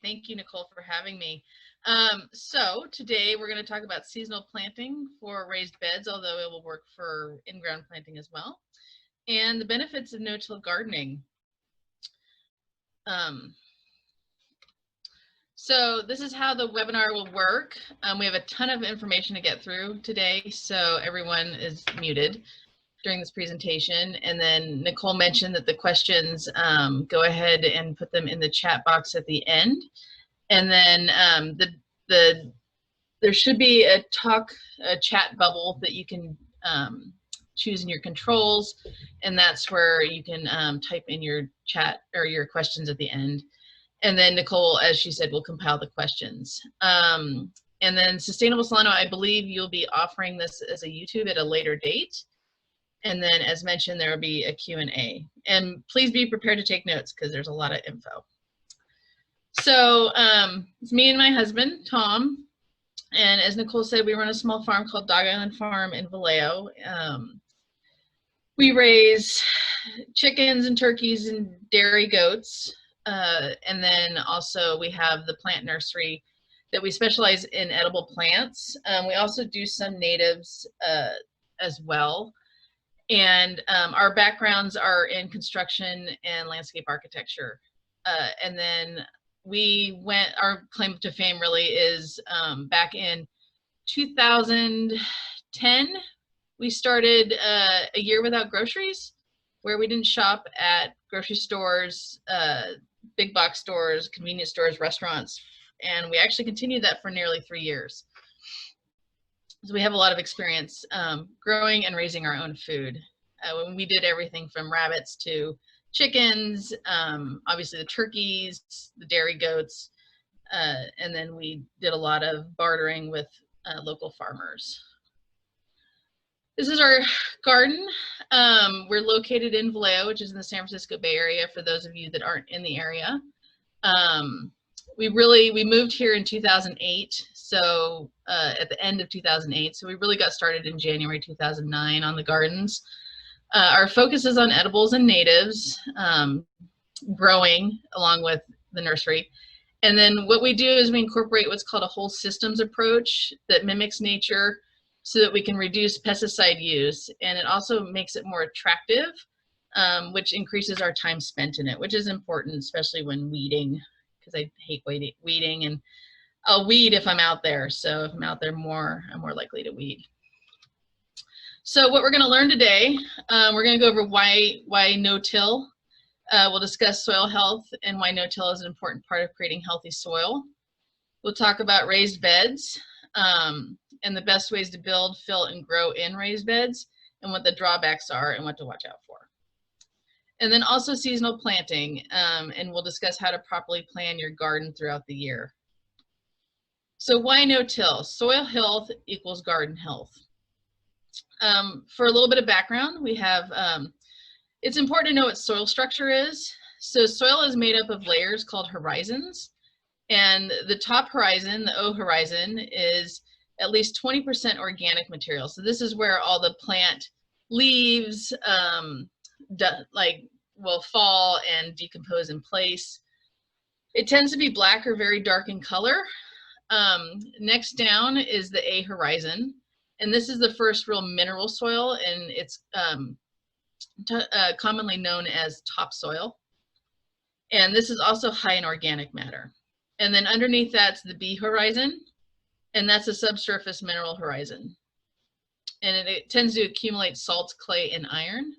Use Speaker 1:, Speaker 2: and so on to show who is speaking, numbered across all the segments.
Speaker 1: Thank you, Nicole, for having me. So today we're going to talk about seasonal planting for raised beds, although it will work for in-ground planting as well, and the benefits of no-till gardening. So this is how the webinar will work. We have a ton of information to get through today, so everyone is muted during this presentation. And then Nicole mentioned that the questions, go ahead and put them in the chat box at the end. And then there should be a chat bubble that you can choose in your controls, and that's where you can type in your chat or your questions at the end. And then Nicole, as she said, will compile the questions. And then Sustainable Solano, I believe you'll be offering this as a YouTube at a later date. And then, as mentioned, there will be a Q&A. And please be prepared to take notes because there's a lot of info. So it's me and my husband, Tom. And as Nicole said, we run a small farm called Dog Island Farm in Vallejo. We raise chickens and turkeys and dairy goats. And then also we have the plant nursery that we specialize in edible plants. We also do some natives as well. And our backgrounds are in construction and landscape architecture. And then our claim to fame really is back in 2010, we started a year without groceries, where we didn't shop at grocery stores, big box stores, convenience stores, restaurants, and we actually continued that for nearly 3 years. So we have a lot of experience growing and raising our own food. When we did everything from rabbits to chickens, obviously the turkeys, the dairy goats, and then we did a lot of bartering with local farmers. This is our garden. We're located in Vallejo, which is in the San Francisco Bay Area, for those of you that aren't in the area. We moved here in 2008, so at the end of 2008, so we really got started in January 2009 on the gardens. Our focus is on edibles and natives, growing along with the nursery. And then what we do is we incorporate what's called a whole systems approach that mimics nature, so that we can reduce pesticide use, and it also makes it more attractive, which increases our time spent in it, which is important, especially when weeding, because I hate weeding, and I'll weed if I'm out there. So if I'm out there more, I'm more likely to weed. So what we're going to learn today, we're going to go over why no-till. We'll discuss soil health and why no-till is an important part of creating healthy soil. We'll talk about raised beds, and the best ways to build, fill, and grow in raised beds, and what the drawbacks are and what to watch out for. And then also seasonal planting, and we'll discuss how to properly plan your garden throughout the year. So why no-till? Soil health equals garden health. For a little bit of background, we have, it's important to know what soil structure is. So soil is made up of layers called horizons, and the top horizon, the O horizon, is at least 20% organic material. So this is where all the plant leaves will fall and decompose in place. It tends to be black or very dark in color. Next down is the A horizon, and this is the first real mineral soil, and it's commonly known as topsoil. And this is also high in organic matter. And then underneath that's the B horizon, and that's a subsurface mineral horizon. And it tends to accumulate salts, clay, and iron.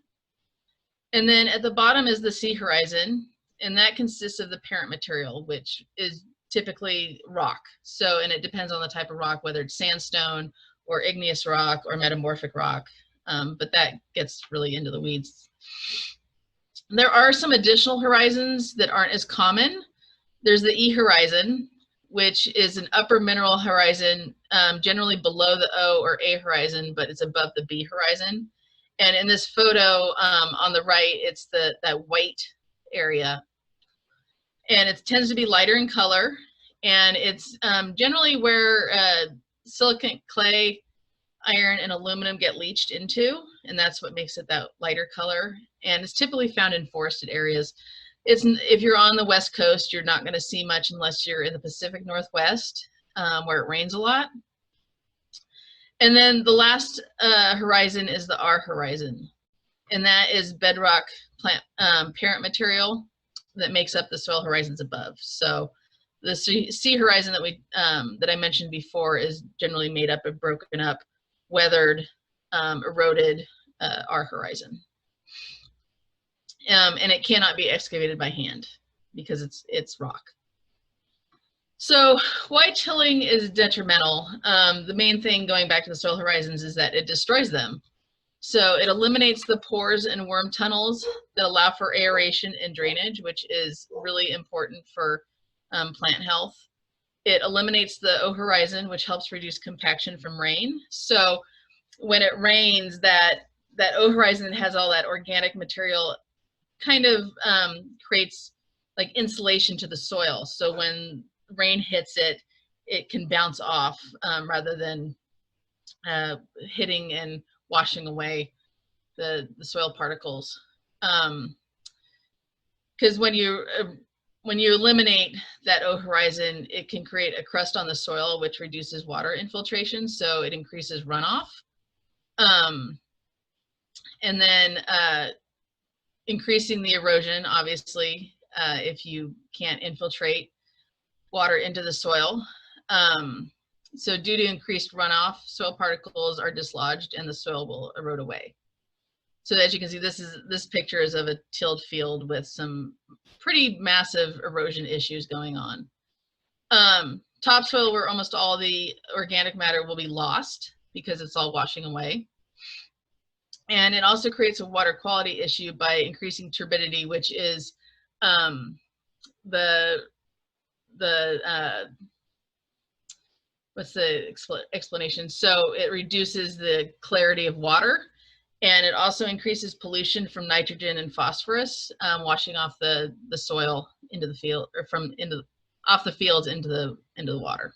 Speaker 1: And then at the bottom is the C horizon, and that consists of the parent material, which is typically rock. So, and it depends on the type of rock, whether it's sandstone or igneous rock or metamorphic rock, but that gets really into the weeds. There are some additional horizons that aren't as common. There's the E horizon, which is an upper mineral horizon, generally below the O or A horizon, but it's above the B horizon. And in this photo on the right, it's that white area. And it tends to be lighter in color. And it's generally where silicate, clay, iron, and aluminum get leached into. And that's what makes it that lighter color. And it's typically found in forested areas. if you're on the West Coast, you're not going to see much unless you're in the Pacific Northwest, where it rains a lot. And then the last horizon is the R horizon, and that is bedrock plant parent material that makes up the soil horizons above. So the C horizon that I mentioned before is generally made up of broken up, weathered, eroded R horizon. And it cannot be excavated by hand because it's rock. So why tilling is detrimental? The main thing, going back to the soil horizons, is that it destroys them. So it eliminates the pores and worm tunnels that allow for aeration and drainage, which is really important for plant health. It eliminates the O horizon, which helps reduce compaction from rain. So when it rains, that O horizon has all that organic material, kind of creates like insulation to the soil. So when rain hits it, it can bounce off rather than hitting and washing away the soil particles. Because when you eliminate that O horizon, it can create a crust on the soil, which reduces water infiltration, so it increases runoff. And then increasing the erosion, obviously, if you can't infiltrate water into the soil. So due to increased runoff, soil particles are dislodged and the soil will erode away. So as you can see, this picture is of a tilled field with some pretty massive erosion issues going on. Topsoil, where almost all the organic matter will be lost because it's all washing away. And it also creates a water quality issue by increasing turbidity, which is what's the explanation? So it reduces the clarity of water, and it also increases pollution from nitrogen and phosphorus, washing off the soil into the field, or off the fields into the water.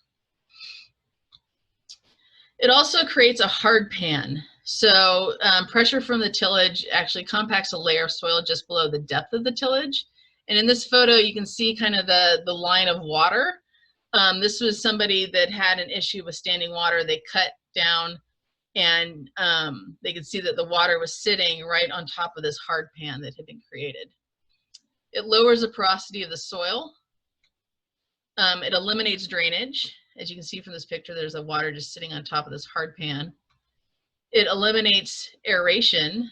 Speaker 1: It also creates a hard pan. So pressure from the tillage actually compacts a layer of soil just below the depth of the tillage. And in this photo, you can see kind of the line of water. This was somebody that had an issue with standing water. They cut down, and they could see that the water was sitting right on top of this hard pan that had been created. It lowers the porosity of the soil. It eliminates drainage. As you can see from this picture, there's the water just sitting on top of this hard pan. It eliminates aeration.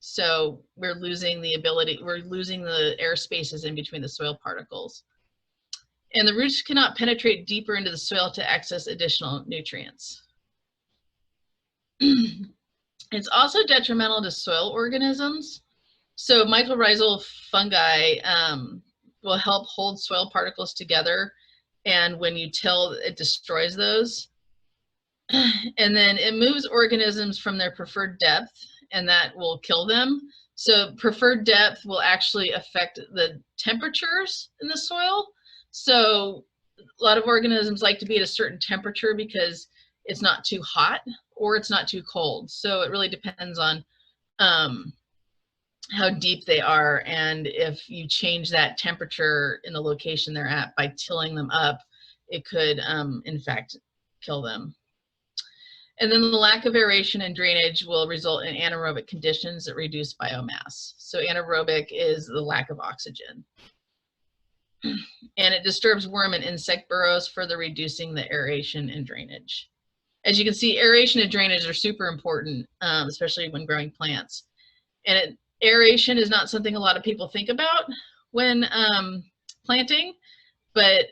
Speaker 1: So we're losing the air spaces in between the soil particles. And the roots cannot penetrate deeper into the soil to access additional nutrients. It's also detrimental to soil organisms. So mycorrhizal fungi will help hold soil particles together, and when you till, it destroys those. And then it moves organisms from their preferred depth, and that will kill them. So preferred depth will actually affect the temperatures in the soil. So a lot of organisms like to be at a certain temperature because it's not too hot or it's not too cold. So it really depends on how deep they are, and if you change that temperature in the location they're at by tilling them up, it could in fact kill them. And then the lack of aeration and drainage will result in anaerobic conditions that reduce biomass. So anaerobic is the lack of oxygen. And it disturbs worm and insect burrows, further reducing the aeration and drainage. As you can see, aeration and drainage are super important, especially when growing plants. And aeration is not something a lot of people think about when planting, but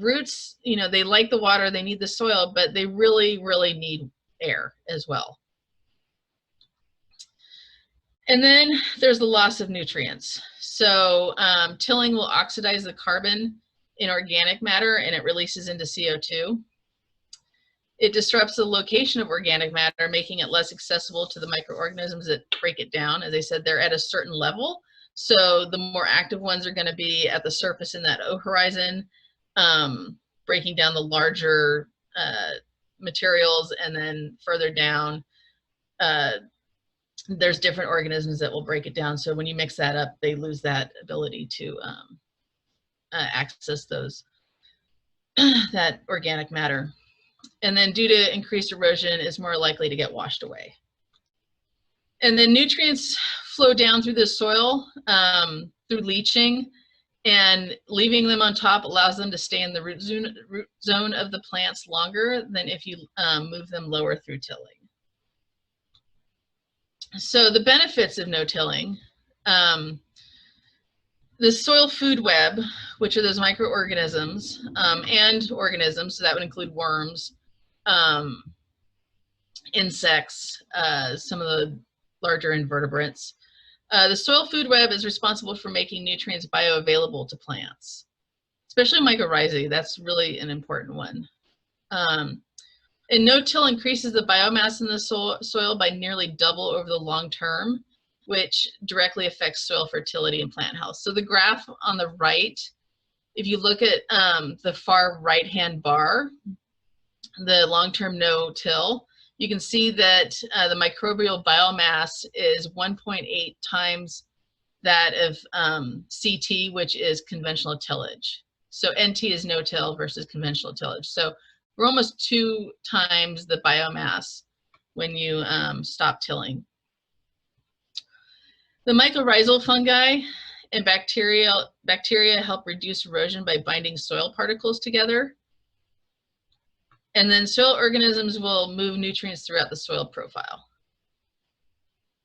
Speaker 1: roots, you know, they like the water, they need the soil, but they really, really need air as well. And then there's the loss of nutrients. So tilling will oxidize the carbon in organic matter, and it releases into CO2. It disrupts the location of organic matter, making it less accessible to the microorganisms that break it down. As I said, they're at a certain level. So the more active ones are going to be at the surface in that O horizon, breaking down the larger materials, and then further down, there's different organisms that will break it down. So when you mix that up, they lose that ability to access those that organic matter. And then due to increased erosion, is more likely to get washed away. And then nutrients flow down through the soil through leaching, and leaving them on top allows them to stay in the root zone of the plants longer than if you move them lower through tilling. So the benefits of no-tilling, the soil food web, which are those microorganisms and organisms, so that would include worms, insects, some of the larger invertebrates. The soil food web is responsible for making nutrients bioavailable to plants, especially mycorrhizae. That's really an important one. And no-till increases the biomass in the soil by nearly double over the long term, which directly affects soil fertility and plant health. So the graph on the right, if you look at the far right-hand bar, the long-term no-till, you can see that the microbial biomass is 1.8 times that of CT, which is conventional tillage. So NT is no-till versus conventional tillage. So we're almost 2 times the biomass when you stop tilling. The mycorrhizal fungi and bacteria help reduce erosion by binding soil particles together. And then soil organisms will move nutrients throughout the soil profile.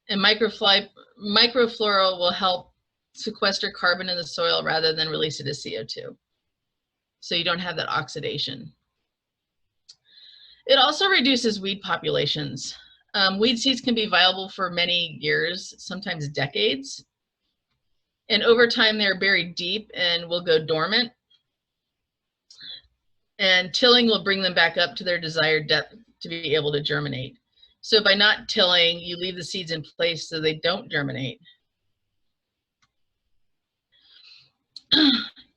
Speaker 1: And microflora will help sequester carbon in the soil rather than release it as CO2. So you don't have that oxidation. It also reduces weed populations. Weed seeds can be viable for many years, sometimes decades. And over time, they're buried deep and will go dormant. And tilling will bring them back up to their desired depth to be able to germinate. So by not tilling, you leave the seeds in place so they don't germinate.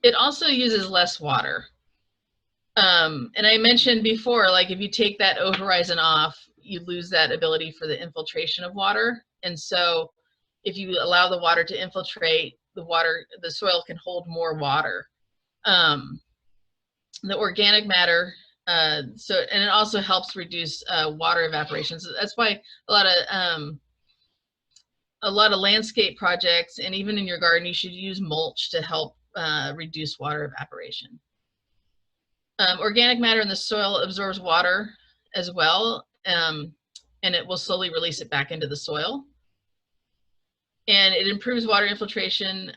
Speaker 1: It also uses less water. And I mentioned before, like if you take that horizon off, you lose that ability for the infiltration of water. And so if you allow the water to infiltrate, the soil can hold more water. The organic matter, and it also helps reduce water evaporation. So that's why a lot of landscape projects, and even in your garden, you should use mulch to help reduce water evaporation. Organic matter in the soil absorbs water as well, and it will slowly release it back into the soil. And it improves water infiltration,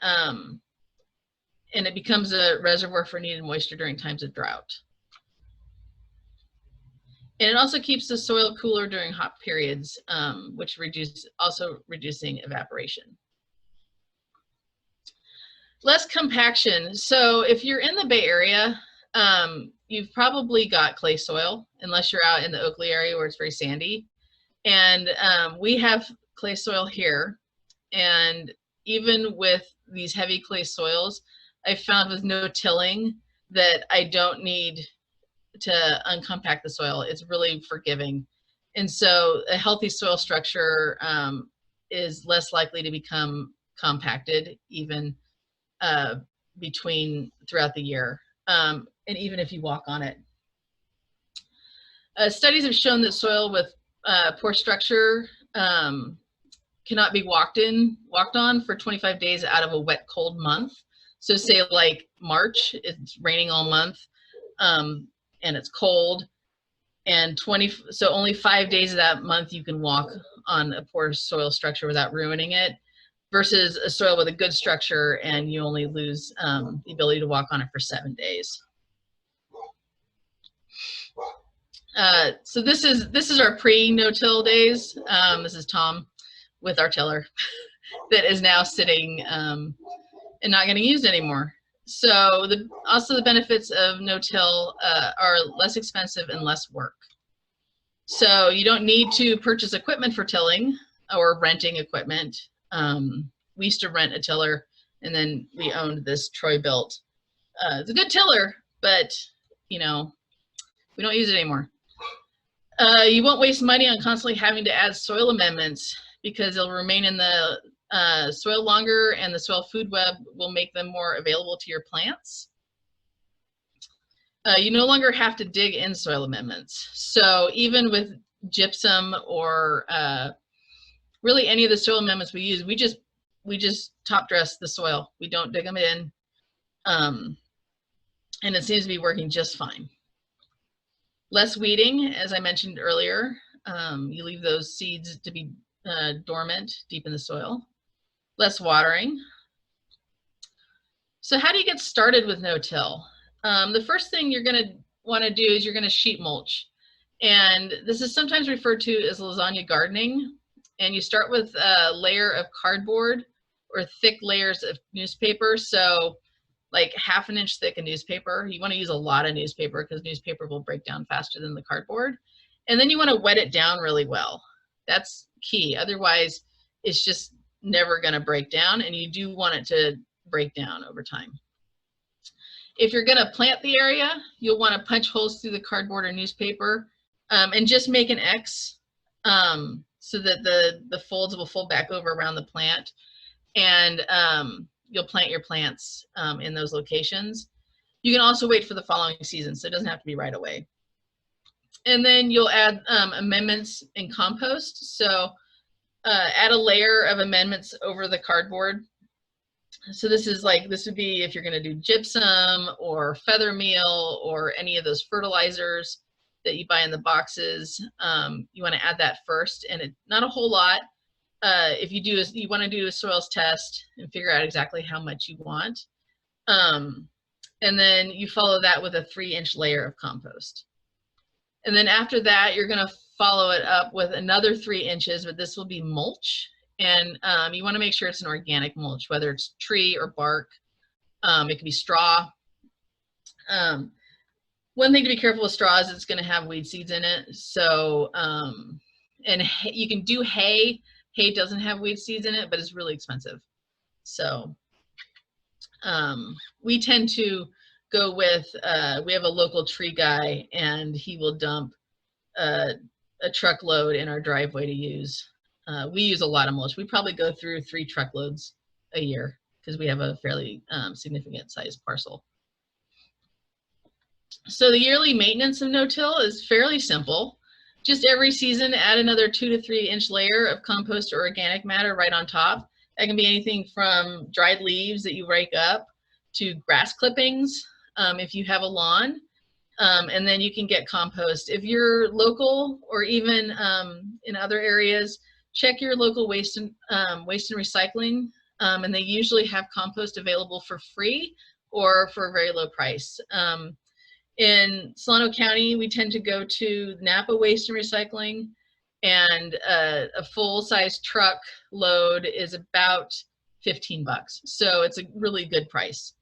Speaker 1: and it becomes a reservoir for needed moisture during times of drought. And it also keeps the soil cooler during hot periods, which also reducing evaporation. Less compaction. So if you're in the Bay Area, you've probably got clay soil, unless you're out in the Oakley area where it's very sandy. And we have clay soil here. And even with these heavy clay soils, I found with no tilling that I don't need to uncompact the soil. It's really forgiving. And so a healthy soil structure is less likely to become compacted even throughout the year, and even if you walk on it. Studies have shown that soil with poor structure cannot be walked on for 25 days out of a wet, cold month. So say like March, it's raining all month, and it's cold, and so only 5 days of that month you can walk on a poor soil structure without ruining it, versus a soil with a good structure and you only lose the ability to walk on it for 7 days. So this is our pre-no-till days. This is Tom with our tiller that is now sitting and not getting used anymore. So also the benefits of no-till are less expensive and less work. So you don't need to purchase equipment for tilling or renting equipment. We used to rent a tiller, and then we owned this Troy-built. It's a good tiller, but you know, we don't use it anymore. You won't waste money on constantly having to add soil amendments because they'll remain in the soil longer, and the soil food web will make them more available to your plants. You no longer have to dig in soil amendments. So even with gypsum or really any of the soil amendments we use, we just top dress the soil. We don't dig them in. And it seems to be working just fine. Less weeding, as I mentioned earlier. You leave those seeds to be dormant deep in the soil. Less watering. So how do you get started with no-till? The first thing you're going to want to do is you're going to sheet mulch. And this is sometimes referred to as lasagna gardening. And you start with a layer of cardboard or thick layers of newspaper. So like 1/2 inch thick of newspaper. You want to use a lot of newspaper because newspaper will break down faster than the cardboard. And then you want to wet it down really well. That's key. Otherwise, it's just never going to break down, and you do want it to break down over time. If you're going to plant the area, you'll want to punch holes through the cardboard or newspaper and just make an X so that the folds will fold back over around the plant. And you'll plant your plants in those locations. You can also wait for the following season, so it doesn't have to be right away. And then you'll add amendments in compost. So add a layer of amendments over the cardboard. So this would be if you're going to do gypsum or feather meal or any of those fertilizers that you buy in the boxes. You want to add that first, and not a whole lot. If you want to do a soils test and figure out exactly how much you want. And then you follow that with a 3-inch layer of compost. And then after that, you're going to follow it up with another 3 inches, but this will be mulch. And you want to make sure it's an organic mulch, whether it's tree or bark. It can be straw. One thing to be careful with straw is it's going to have weed seeds in it. So, and you can do hay. Hay doesn't have weed seeds in it, but it's really expensive. So we tend to go with, we have a local tree guy, and he will dump a truckload in our driveway to use. We use a lot of mulch. We probably go through 3 truckloads a year because we have a fairly significant sized parcel. So the yearly maintenance of no-till is fairly simple. Just every season, add another 2 to 3 inch layer of compost or organic matter right on top. That can be anything from dried leaves that you rake up to grass clippings if you have a lawn. And then you can get compost. If you're local or even in other areas, check your local waste and recycling. And they usually have compost available for free or for a very low price. In Solano County, we tend to go to Napa Waste and Recycling, and a full-size truck load is about $15. So it's a really good price,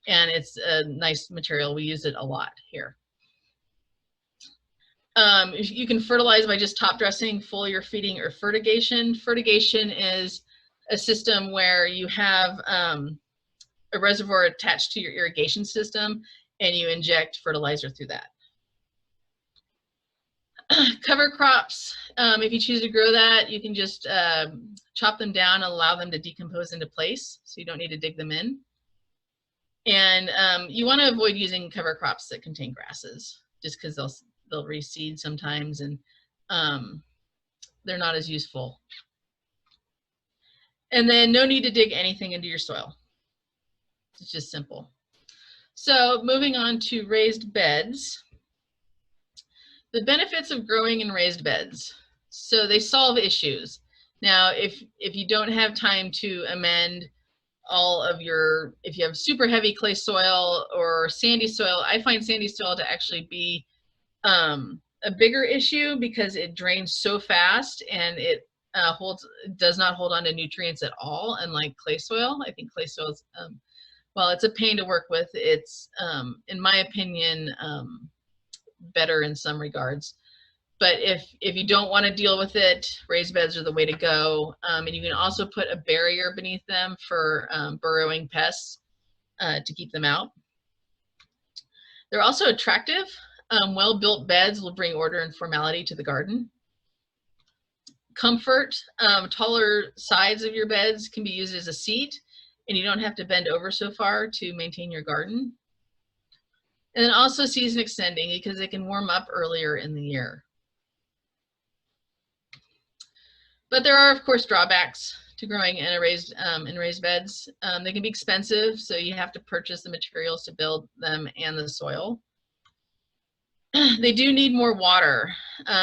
Speaker 1: and it's a nice material. We use it a lot here. You can fertilize by just top dressing, foliar feeding, or fertigation. Fertigation is a system where you have a reservoir attached to your irrigation system, and you inject fertilizer through that. Cover crops, if you choose to grow that, you can just chop them down and allow them to decompose into place, so you don't need to dig them in. And you want to avoid using cover crops that contain grasses, just because they'll reseed sometimes, and they're not as useful. And then no need to dig anything into your soil. It's just simple. So moving on to raised beds. The benefits of growing in raised beds. So they solve issues. Now, if you don't have time to amend all of your, if you have super heavy clay soil or sandy soil, I find sandy soil to actually be a bigger issue because it drains so fast, and it does not hold on to nutrients at all, unlike clay soil. I think clay soil is, while it's a pain to work with, it's, in my opinion, better in some regards. But if you don't want to deal with it, raised beds are the way to go. And you can also put a barrier beneath them for burrowing pests to keep them out. They're also attractive. Well-built beds will bring order and formality to the garden. Comfort, taller sides of your beds can be used as a seat, and you don't have to bend over so far to maintain your garden. And then also season extending, because it can warm up earlier in the year. But there are, of course, drawbacks to growing in raised beds. They can be expensive, so you have to purchase the materials to build them and the soil. They do need more water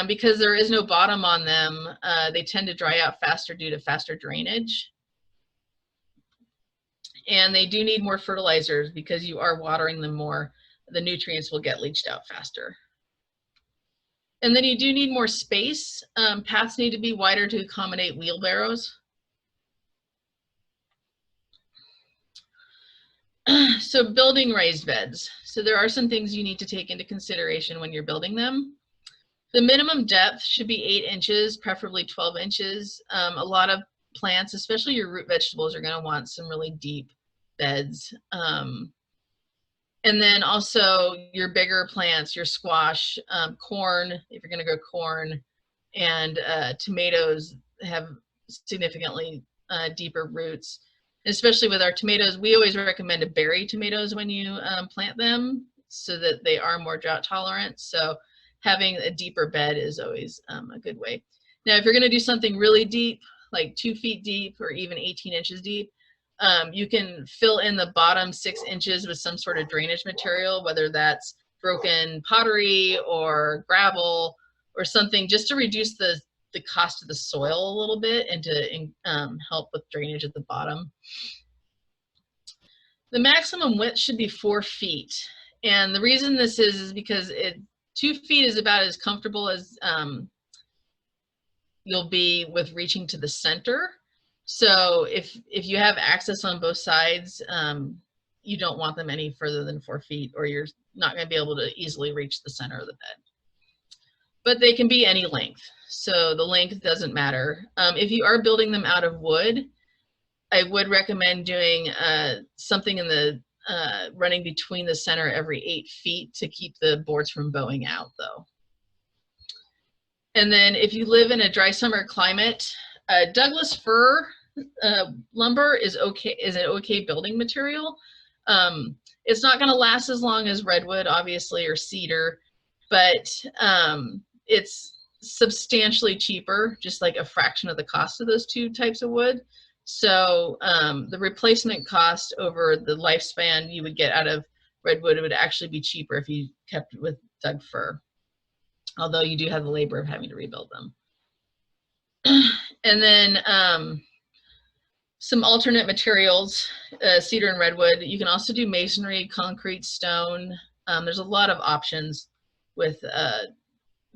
Speaker 1: because there is no bottom on them. They tend to dry out faster due to faster drainage. And they do need more fertilizers because you are watering them more. The nutrients will get leached out faster. And then you do need more space. Paths need to be wider to accommodate wheelbarrows. So building raised beds. So there are some things you need to take into consideration when you're building them. The minimum depth should be 8 inches, preferably 12 inches. A lot of plants, especially your root vegetables, are going to want some really deep beds. And then also your bigger plants, your squash, corn, if you're going to grow corn, and tomatoes have significantly deeper roots. Especially with our tomatoes, we always recommend to bury tomatoes when you plant them so that they are more drought tolerant. So having a deeper bed is always a good way. Now, if you're going to do something really deep, like 2 feet deep or even 18 inches deep, you can fill in the bottom 6 inches with some sort of drainage material, whether that's broken pottery or gravel or something, just to reduce the cost of the soil a little bit and to help with drainage at the bottom. The maximum width should be 4 feet. And the reason this is because 2 feet is about as comfortable as you'll be with reaching to the center. So if you have access on both sides, you don't want them any further than 4 feet, or you're not going to be able to easily reach the center of the bed. But they can be any length, so the length doesn't matter. If you are building them out of wood, I would recommend doing something in the running between the center every 8 feet to keep the boards from bowing out, though. And then if you live in a dry summer climate, Douglas fir lumber is an okay building material. It's not going to last as long as redwood, obviously, or cedar, but it's substantially cheaper, just like a fraction of the cost of those two types of wood. So the replacement cost over the lifespan you would get out of redwood would actually be cheaper if you kept with Doug fir, although you do have the labor of having to rebuild them. And then some alternate materials, cedar and redwood. You can also do masonry, concrete, stone. There's a lot of options with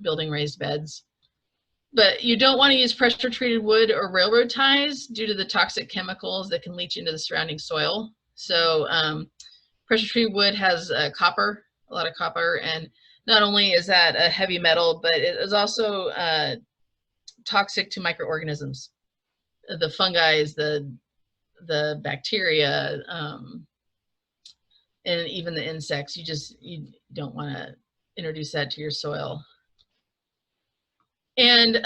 Speaker 1: building raised beds. But you don't want to use pressure treated wood or railroad ties due to the toxic chemicals that can leach into the surrounding soil. So pressure treated wood has copper, a lot of copper, and not only is that a heavy metal, but it is also toxic to microorganisms. The fungi, the bacteria, and even the insects. You don't want to introduce that to your soil. And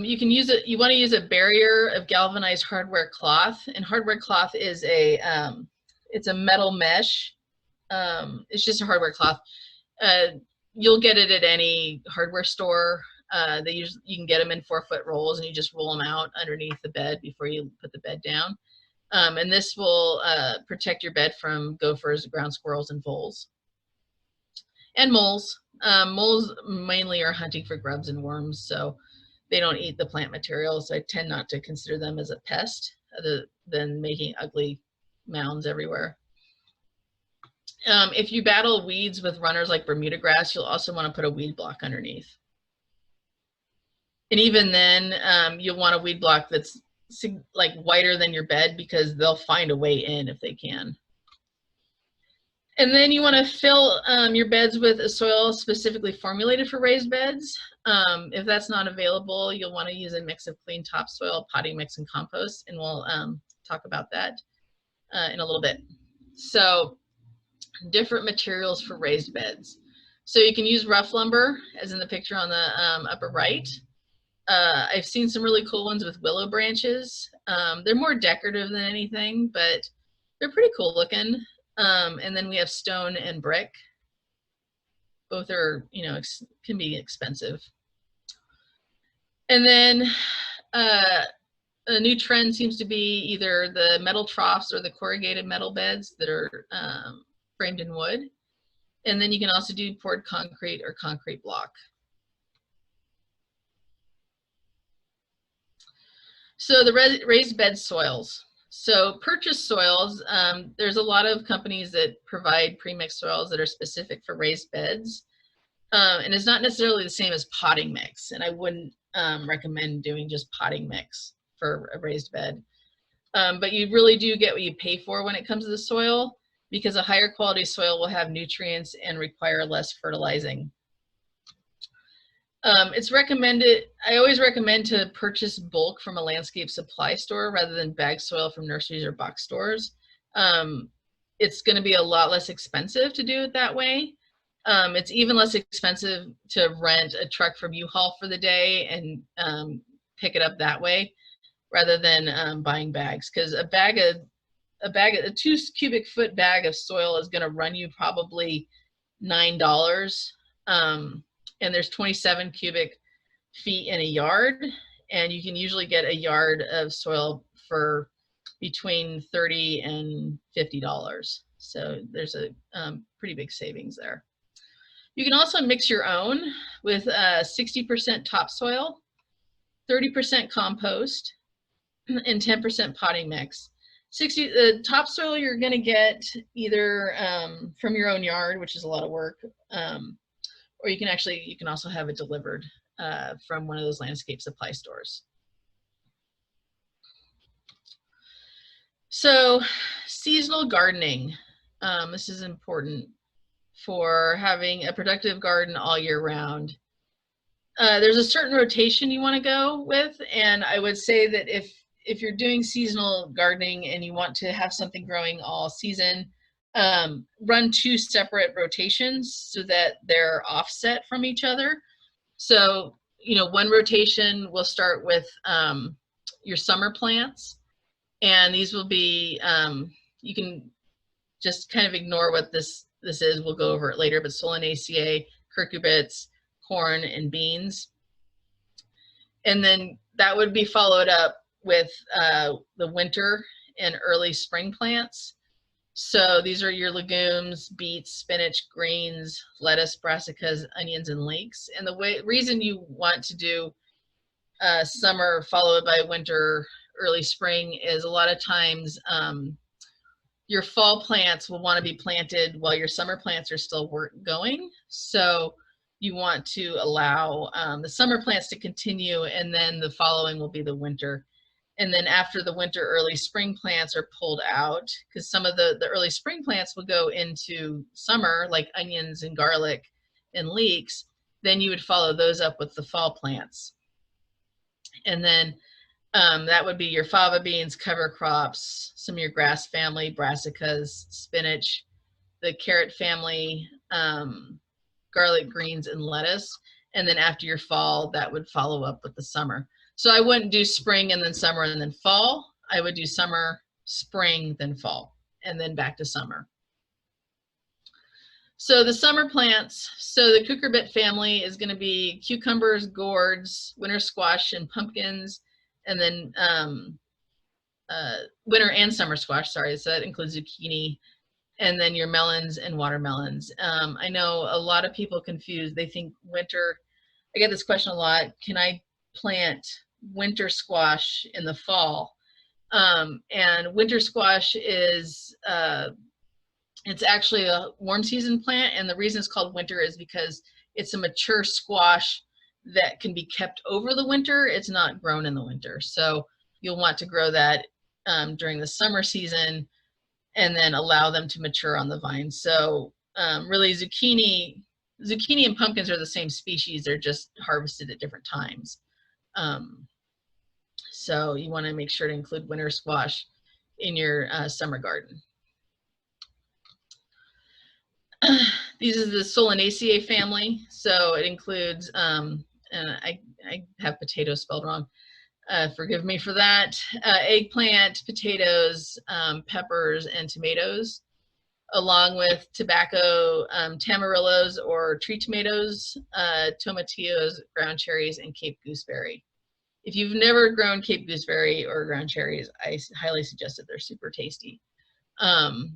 Speaker 1: you want to use a barrier of galvanized hardware cloth. And hardware cloth is it's a metal mesh. It's just a hardware cloth. You'll get it at any hardware store. You can get them in 4-foot rolls, and you just roll them out underneath the bed before you put the bed down. And this will protect your bed from gophers, ground squirrels, and voles. And moles. Moles mainly are hunting for grubs and worms, so they don't eat the plant material, so I tend not to consider them as a pest other than making ugly mounds everywhere. If you battle weeds with runners like Bermuda grass, you'll also want to put a weed block underneath. And even then, you'll want a weed block that's like wider than your bed, because they'll find a way in if they can. And then you want to fill your beds with a soil specifically formulated for raised beds. If that's not available, you'll want to use a mix of clean topsoil, potting mix, and compost, and we'll talk about that in a little bit. So different materials for raised beds. So you can use rough lumber, as in the picture on the upper right. I've seen some really cool ones with willow branches. They're more decorative than anything, but they're pretty cool looking. And then we have stone and brick. Both are, you know, can be expensive. And then a new trend seems to be either the metal troughs or the corrugated metal beds that are framed in wood. And then you can also do poured concrete or concrete block. So the raised bed soils. So purchased soils, there's a lot of companies that provide premixed soils that are specific for raised beds. And it's not necessarily the same as potting mix. And I wouldn't recommend doing just potting mix for a raised bed. But you really do get what you pay for when it comes to the soil, because a higher quality soil will have nutrients and require less fertilizing. It's recommended, I always recommend to purchase bulk from a landscape supply store rather than bag soil from nurseries or box stores. It's going to be a lot less expensive to do it that way. It's even less expensive to rent a truck from U-Haul for the day and pick it up that way rather than buying bags, because a 2 cubic foot bag of soil is going to run you probably $9. And there's 27 cubic feet in a yard, and you can usually get a yard of soil for between $30 and $50. So there's a pretty big savings there. You can also mix your own with 60% topsoil, 30% compost, and 10% potting mix. The topsoil you're going to get either from your own yard, which is a lot of work, or you can also have it delivered from one of those landscape supply stores. So seasonal gardening. This is important for having a productive garden all year round. There's a certain rotation you want to go with, and I would say that if you're doing seasonal gardening and you want to have something growing all season, run 2 separate rotations so that they're offset from each other. So, you know, one rotation will start with your summer plants, and these will be, you can just kind of ignore what this is. We'll go over it later, but Solanaceae, cucurbits, corn, and beans. And then that would be followed up with the winter and early spring plants. So these are your legumes, beets, spinach, greens, lettuce, brassicas, onions, and leeks. And the reason you want to do summer followed by winter, early spring is a lot of times your fall plants will want to be planted while your summer plants are still going. So you want to allow the summer plants to continue, and then the following will be the winter. And then after the winter, early spring plants are pulled out, because some of the early spring plants will go into summer, like onions and garlic and leeks. Then you would follow those up with the fall plants. And then that would be your fava beans, cover crops, some of your grass family, brassicas, spinach, the carrot family, garlic, greens, and lettuce. And then after your fall, that would follow up with the summer. So I wouldn't do spring and then summer and then fall. I would do summer, spring, then fall, and then back to summer. So the summer plants, so the cucurbit family is going to be cucumbers, gourds, winter squash, and pumpkins, and then winter and summer squash, sorry, so that includes zucchini, and then your melons and watermelons. I know a lot of people confused. They think winter, I get this question a lot, can I plant winter squash in the fall? And winter squash is, it's actually a warm season plant, and the reason it's called winter is because it's a mature squash that can be kept over the winter. It's not grown in the winter. So you'll want to grow that during the summer season and then allow them to mature on the vine. So really zucchini and pumpkins are the same species. They're just harvested at different times. So you want to make sure to include winter squash in your summer garden. These is the Solanaceae family. So it includes and I have potatoes spelled wrong. Forgive me for that. Eggplant, potatoes, peppers, and tomatoes, along with tobacco, tamarillos or tree tomatoes, tomatillos, ground cherries, and Cape gooseberry. If you've never grown Cape gooseberry or ground cherries, I highly suggest it. They're super tasty.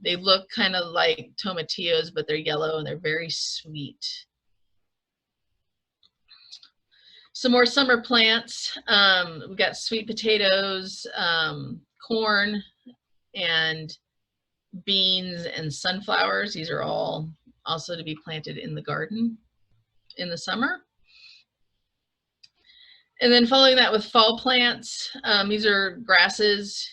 Speaker 1: They look kind of like tomatillos, but they're yellow and they're very sweet. Some more summer plants. We've got sweet potatoes, corn, and beans and sunflowers. These are all also to be planted in the garden in the summer. And then following that with fall plants, these are grasses.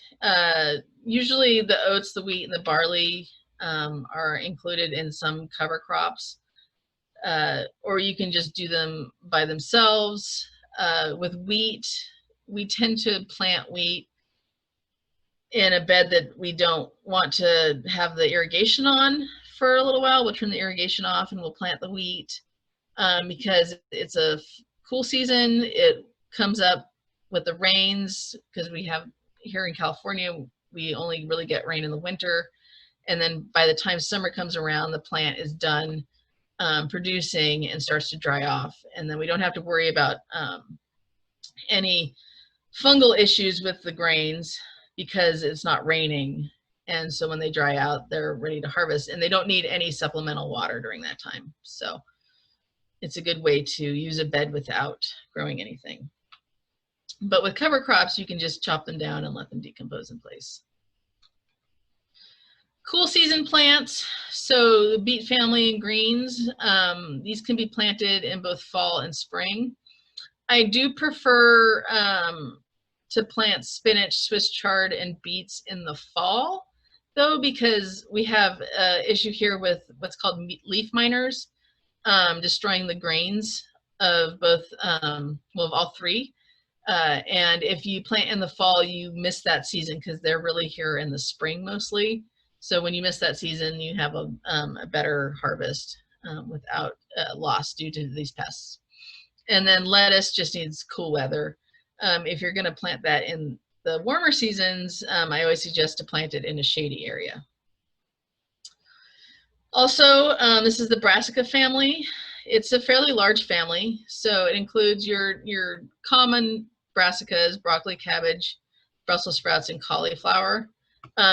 Speaker 1: Usually the oats, the wheat, and the barley are included in some cover crops, or you can just do them by themselves. With wheat, we tend to plant wheat in a bed that we don't want to have the irrigation on for a little while. We'll turn the irrigation off and we'll plant the wheat because it's a cool season. It comes up with the rains because we have here in California, we only really get rain in the winter. And then by the time summer comes around, the plant is done producing and starts to dry off. And then we don't have to worry about any fungal issues with the grains because it's not raining. And so when they dry out, they're ready to harvest, and they don't need any supplemental water during that time. So it's a good way to use a bed without growing anything. But with cover crops, you can just chop them down and let them decompose in place. Cool season plants. So the beet family and greens, these can be planted in both fall and spring. I do prefer to plant spinach, Swiss chard, and beets in the fall, though, because we have an issue here with what's called leaf miners, destroying the grains of both, well, of all three. And if you plant in the fall, you miss that season because they're really here in the spring mostly. So when you miss that season, you have a better harvest without loss due to these pests. And then lettuce just needs cool weather. If you're going to plant that in the warmer seasons, I always suggest to plant it in a shady area. Also, this is the brassica family. It's a fairly large family, so it includes your common brassicas, broccoli, cabbage, Brussels sprouts, and cauliflower.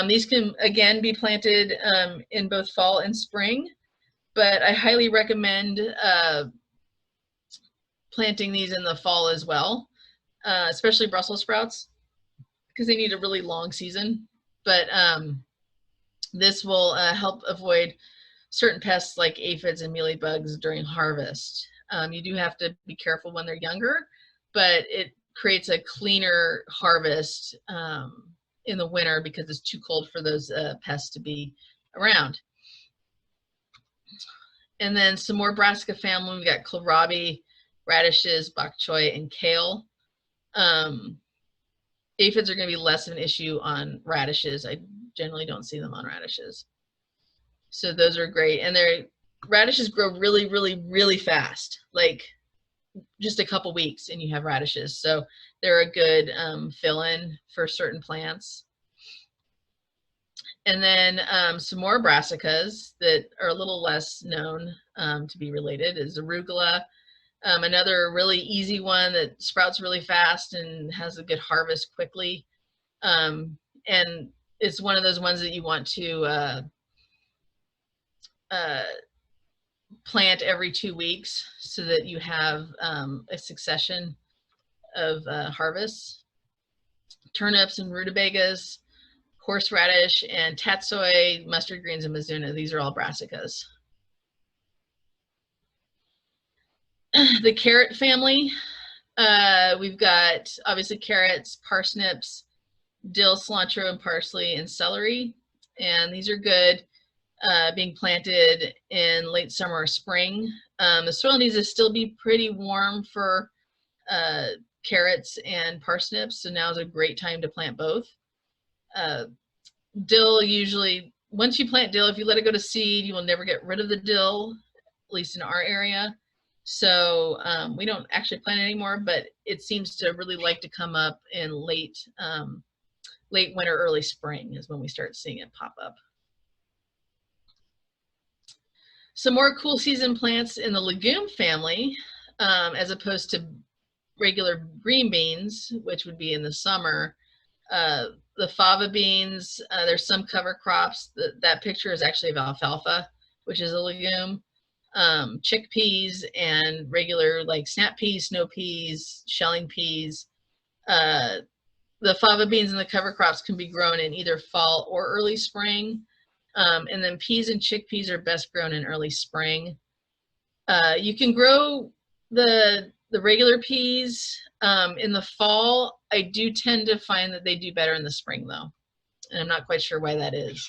Speaker 1: These can, again, be planted in both fall and spring, but I highly recommend planting these in the fall as well, especially Brussels sprouts, because they need a really long season. But this will help avoid certain pests like aphids and mealybugs during harvest. You do have to be careful when they're younger, but it creates a cleaner harvest in the winter because it's too cold for those pests to be around. And then some more brassica family. We've got kohlrabi, radishes, bok choy, and kale. Aphids are going to be less of an issue on radishes. I generally don't see them on radishes. So those are great. And radishes grow really, really, really fast, like just a couple weeks and you have radishes. So they're a good fill-in for certain plants. And then some more brassicas that are a little less known to be related is arugula. Another really easy one that sprouts really fast and has a good harvest quickly. And it's one of those ones that you want to plant every 2 weeks so that you have a succession of harvests. Turnips and rutabagas, horseradish, and tatsoi, mustard greens, and mizuna. These are all brassicas. The carrot family, we've got obviously carrots, parsnips, dill, cilantro, and parsley, and celery. And these are good being planted in late summer or spring. The soil needs to still be pretty warm for carrots and parsnips, so now is a great time to plant both. Dill, usually, once you plant dill, if you let it go to seed, you will never get rid of the dill, at least in our area. So we don't actually plant it anymore, but it seems to really like to come up in late winter, early spring is when we start seeing it pop up. Some more cool season plants in the legume family, as opposed to regular green beans, which would be in the summer. The fava beans, there's some cover crops. That picture is actually of alfalfa, which is a legume. Chickpeas and regular like snap peas, snow peas, shelling peas. The fava beans and the cover crops can be grown in either fall or early spring. And then peas and chickpeas are best grown in early spring. You can grow the regular peas in the fall. I do tend to find that they do better in the spring though. And I'm not quite sure why that is.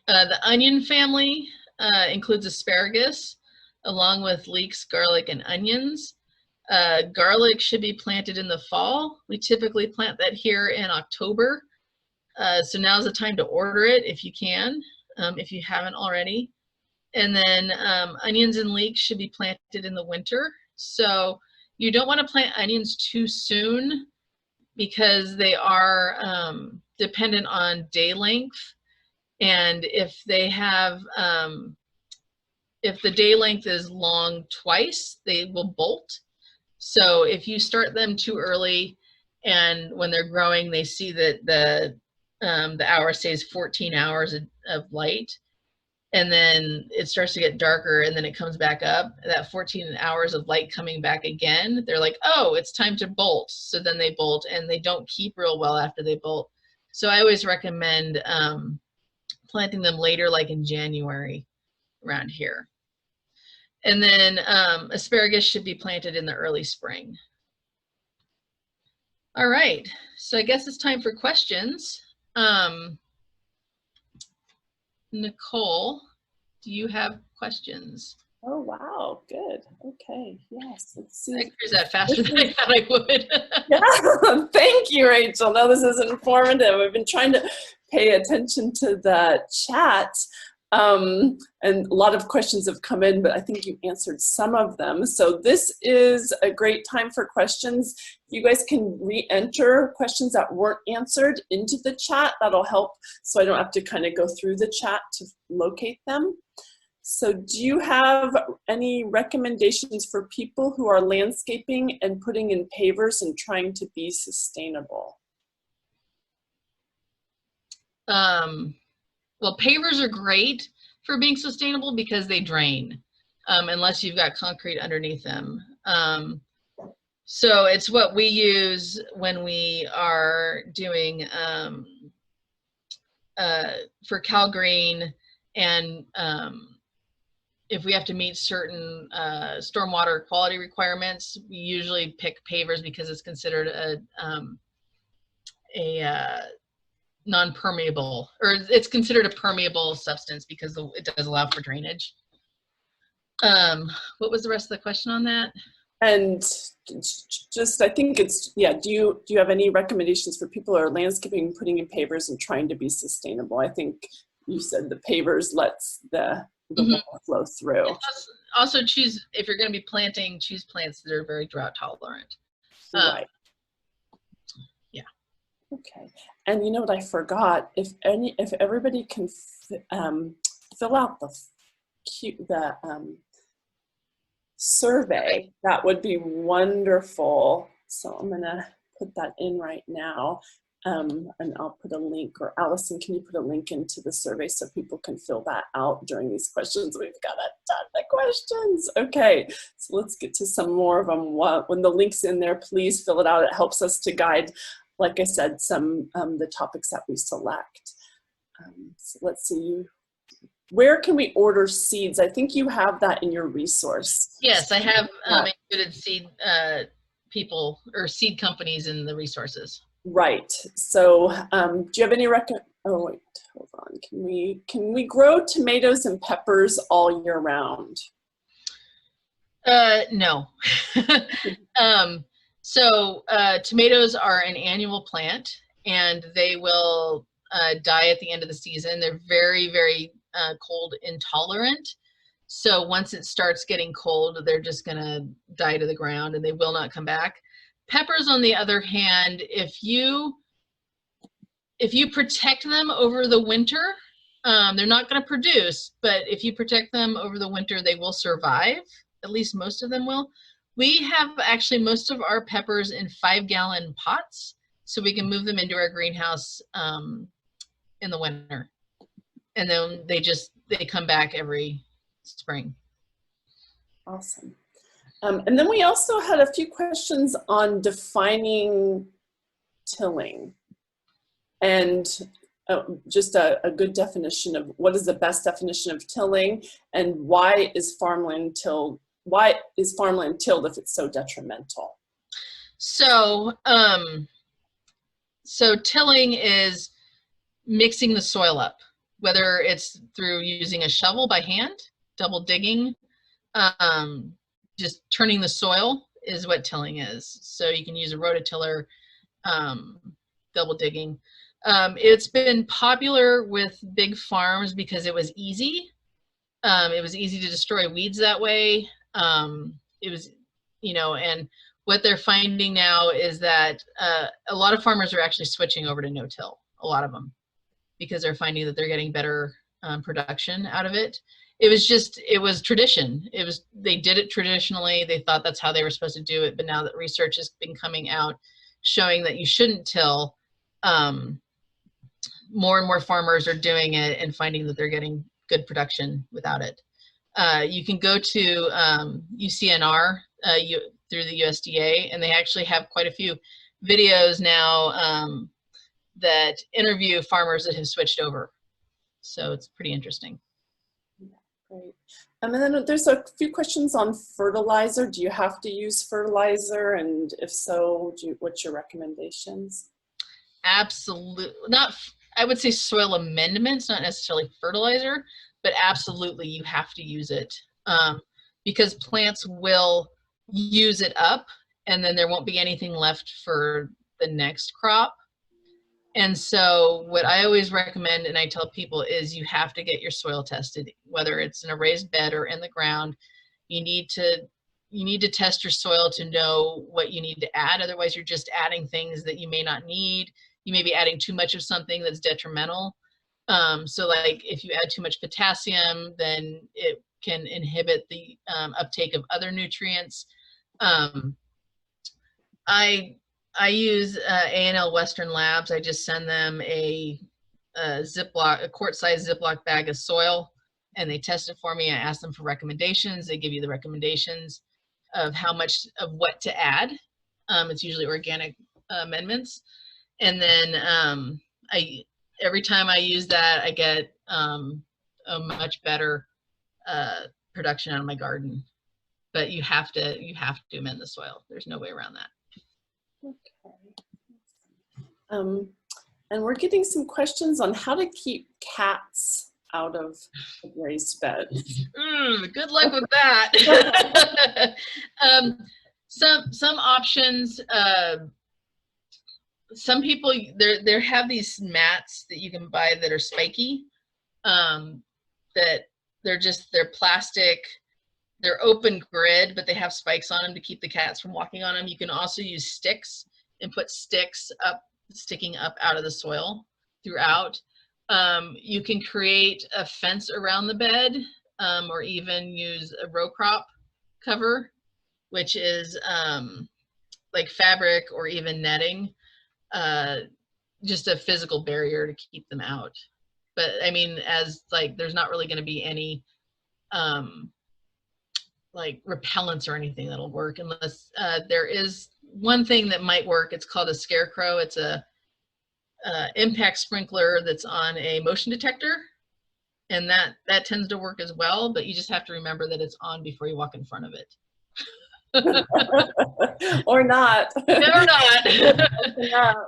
Speaker 1: The onion family includes asparagus, along with leeks, garlic, and onions. Garlic should be planted in the fall. We typically plant that here in October. So now's the time to order it if you can, if you haven't already. And then onions and leeks should be planted in the winter. So you don't want to plant onions too soon because they are dependent on day length. And if they have, if the day length is long twice, they will bolt. So if you start them too early and when they're growing, they see that the hour stays 14 hours of light, and then it starts to get darker and then it comes back up, that 14 hours of light coming back again, they're like, oh, it's time to bolt. So then they bolt and they don't keep real well after they bolt. So I always recommend planting them later, like in January around here. And then asparagus should be planted in the early spring. All right, so I guess it's time for questions. Nicole, do you have questions?
Speaker 2: Oh, wow, good. Okay, yes, let's see.
Speaker 1: I figured that faster than I thought I would.
Speaker 2: Yeah, thank you, Rachel. No, this is informative. I've been trying to pay attention to the chat. And a lot of questions have come in, but I think you answered some of them. So this is a great time for questions. You guys can re-enter questions that weren't answered into the chat. That'll help so I don't have to kind of go through the chat to locate them. So do you have any recommendations for people who are landscaping and putting in pavers and trying to be sustainable?
Speaker 1: Well, pavers are great for being sustainable because they drain, unless you've got concrete underneath them. So it's what we use when we are doing for CalGreen, and if we have to meet certain stormwater quality requirements, we usually pick pavers because it's considered a non-permeable, or it's considered a permeable substance because it does allow for drainage. What was the rest of the question on that?
Speaker 2: And just, I think it's, yeah, do you have any recommendations for people who are landscaping, putting in pavers and trying to be sustainable? I think you said the pavers lets the water flow through.
Speaker 1: Also choose, if you're going to be planting, choose plants that are very drought tolerant.
Speaker 2: Right.
Speaker 1: Yeah.
Speaker 2: Okay. And you know what I forgot? If everybody can fill out the survey, that would be wonderful. So I'm gonna put that in right now, and I'll put a link, or Allison, can you put a link into the survey so people can fill that out during these questions? We've got a ton of questions. Okay, so let's get to some more of them. When the link's in there, please fill it out. It helps us to guide, like I said, some the topics that we select. So let's see. Where can we order seeds? I think you have that in your resource.
Speaker 1: Yes, I have included seed people or seed companies in the resources.
Speaker 2: Right. So do you have any oh wait, hold on. Can we grow tomatoes and peppers all year round?
Speaker 1: No. So tomatoes are an annual plant, and they will die at the end of the season. They're very, very cold intolerant. So once it starts getting cold, they're just gonna die to the ground and they will not come back. Peppers, on the other hand, if you protect them over the winter, they're not gonna produce, but if you protect them over the winter, they will survive. At least most of them will. We have actually most of our peppers in 5-gallon pots, so we can move them into our greenhouse in the winter. And then they come back every spring.
Speaker 2: Awesome. And then we also had a few questions on defining tilling, and just a good definition of what is the best definition of tilling, and why is farmland tilled if it's so detrimental?
Speaker 1: So, so tilling is mixing the soil up, whether it's through using a shovel by hand, double digging, just turning the soil is what tilling is. So you can use a rototiller, double digging. It's been popular with big farms because it was easy. It was easy to destroy weeds that way. It was, and what they're finding now is that a lot of farmers are actually switching over to no-till, a lot of them, because they're finding that they're getting better production out of it. It was tradition. They did it traditionally. They thought that's how they were supposed to do it. But now that research has been coming out showing that you shouldn't till, more and more farmers are doing it and finding that they're getting good production without it. You can go to UCNR through the USDA, and they actually have quite a few videos now that interview farmers that have switched over. So it's pretty interesting.
Speaker 2: Great. And then there's a few questions on fertilizer. Do you have to use fertilizer? And if so, what's your recommendations?
Speaker 1: Absolutely not. I would say soil amendments, not necessarily fertilizer, but absolutely you have to use it because plants will use it up and then there won't be anything left for the next crop. And so what I always recommend, and I tell people, is you have to get your soil tested, whether it's in a raised bed or in the ground. You need to test your soil to know what you need to add. Otherwise, you're just adding things that you may not need. You may be adding too much of something that's detrimental. So like if you add too much potassium, then it can inhibit the uptake of other nutrients. I use A&L Western Labs. I just send them a quart-sized Ziploc bag of soil, and they test it for me. I ask them for recommendations. They give you the recommendations of how much of what to add. It's usually organic amendments. And then every time I use that, I get a much better production out of my garden. But you have to amend the soil. There's no way around that.
Speaker 2: Okay. And we're getting some questions on how to keep cats out of raised beds.
Speaker 1: Good luck with that. Some options. Some people there have these mats that you can buy that are spiky. That they're plastic. They're open grid, but they have spikes on them to keep the cats from walking on them. You can also use sticks and put sticks sticking up out of the soil throughout. You can create a fence around the bed, or even use a row crop cover, which is like fabric or even netting, just a physical barrier to keep them out. But I mean, there's not really going to be any like repellents or anything that'll work unless there is one thing that might work. It's called a scarecrow. It's a impact sprinkler that's on a motion detector, and that tends to work as well, but you just have to remember that it's on before you walk in front of it.
Speaker 2: Or not.
Speaker 1: Or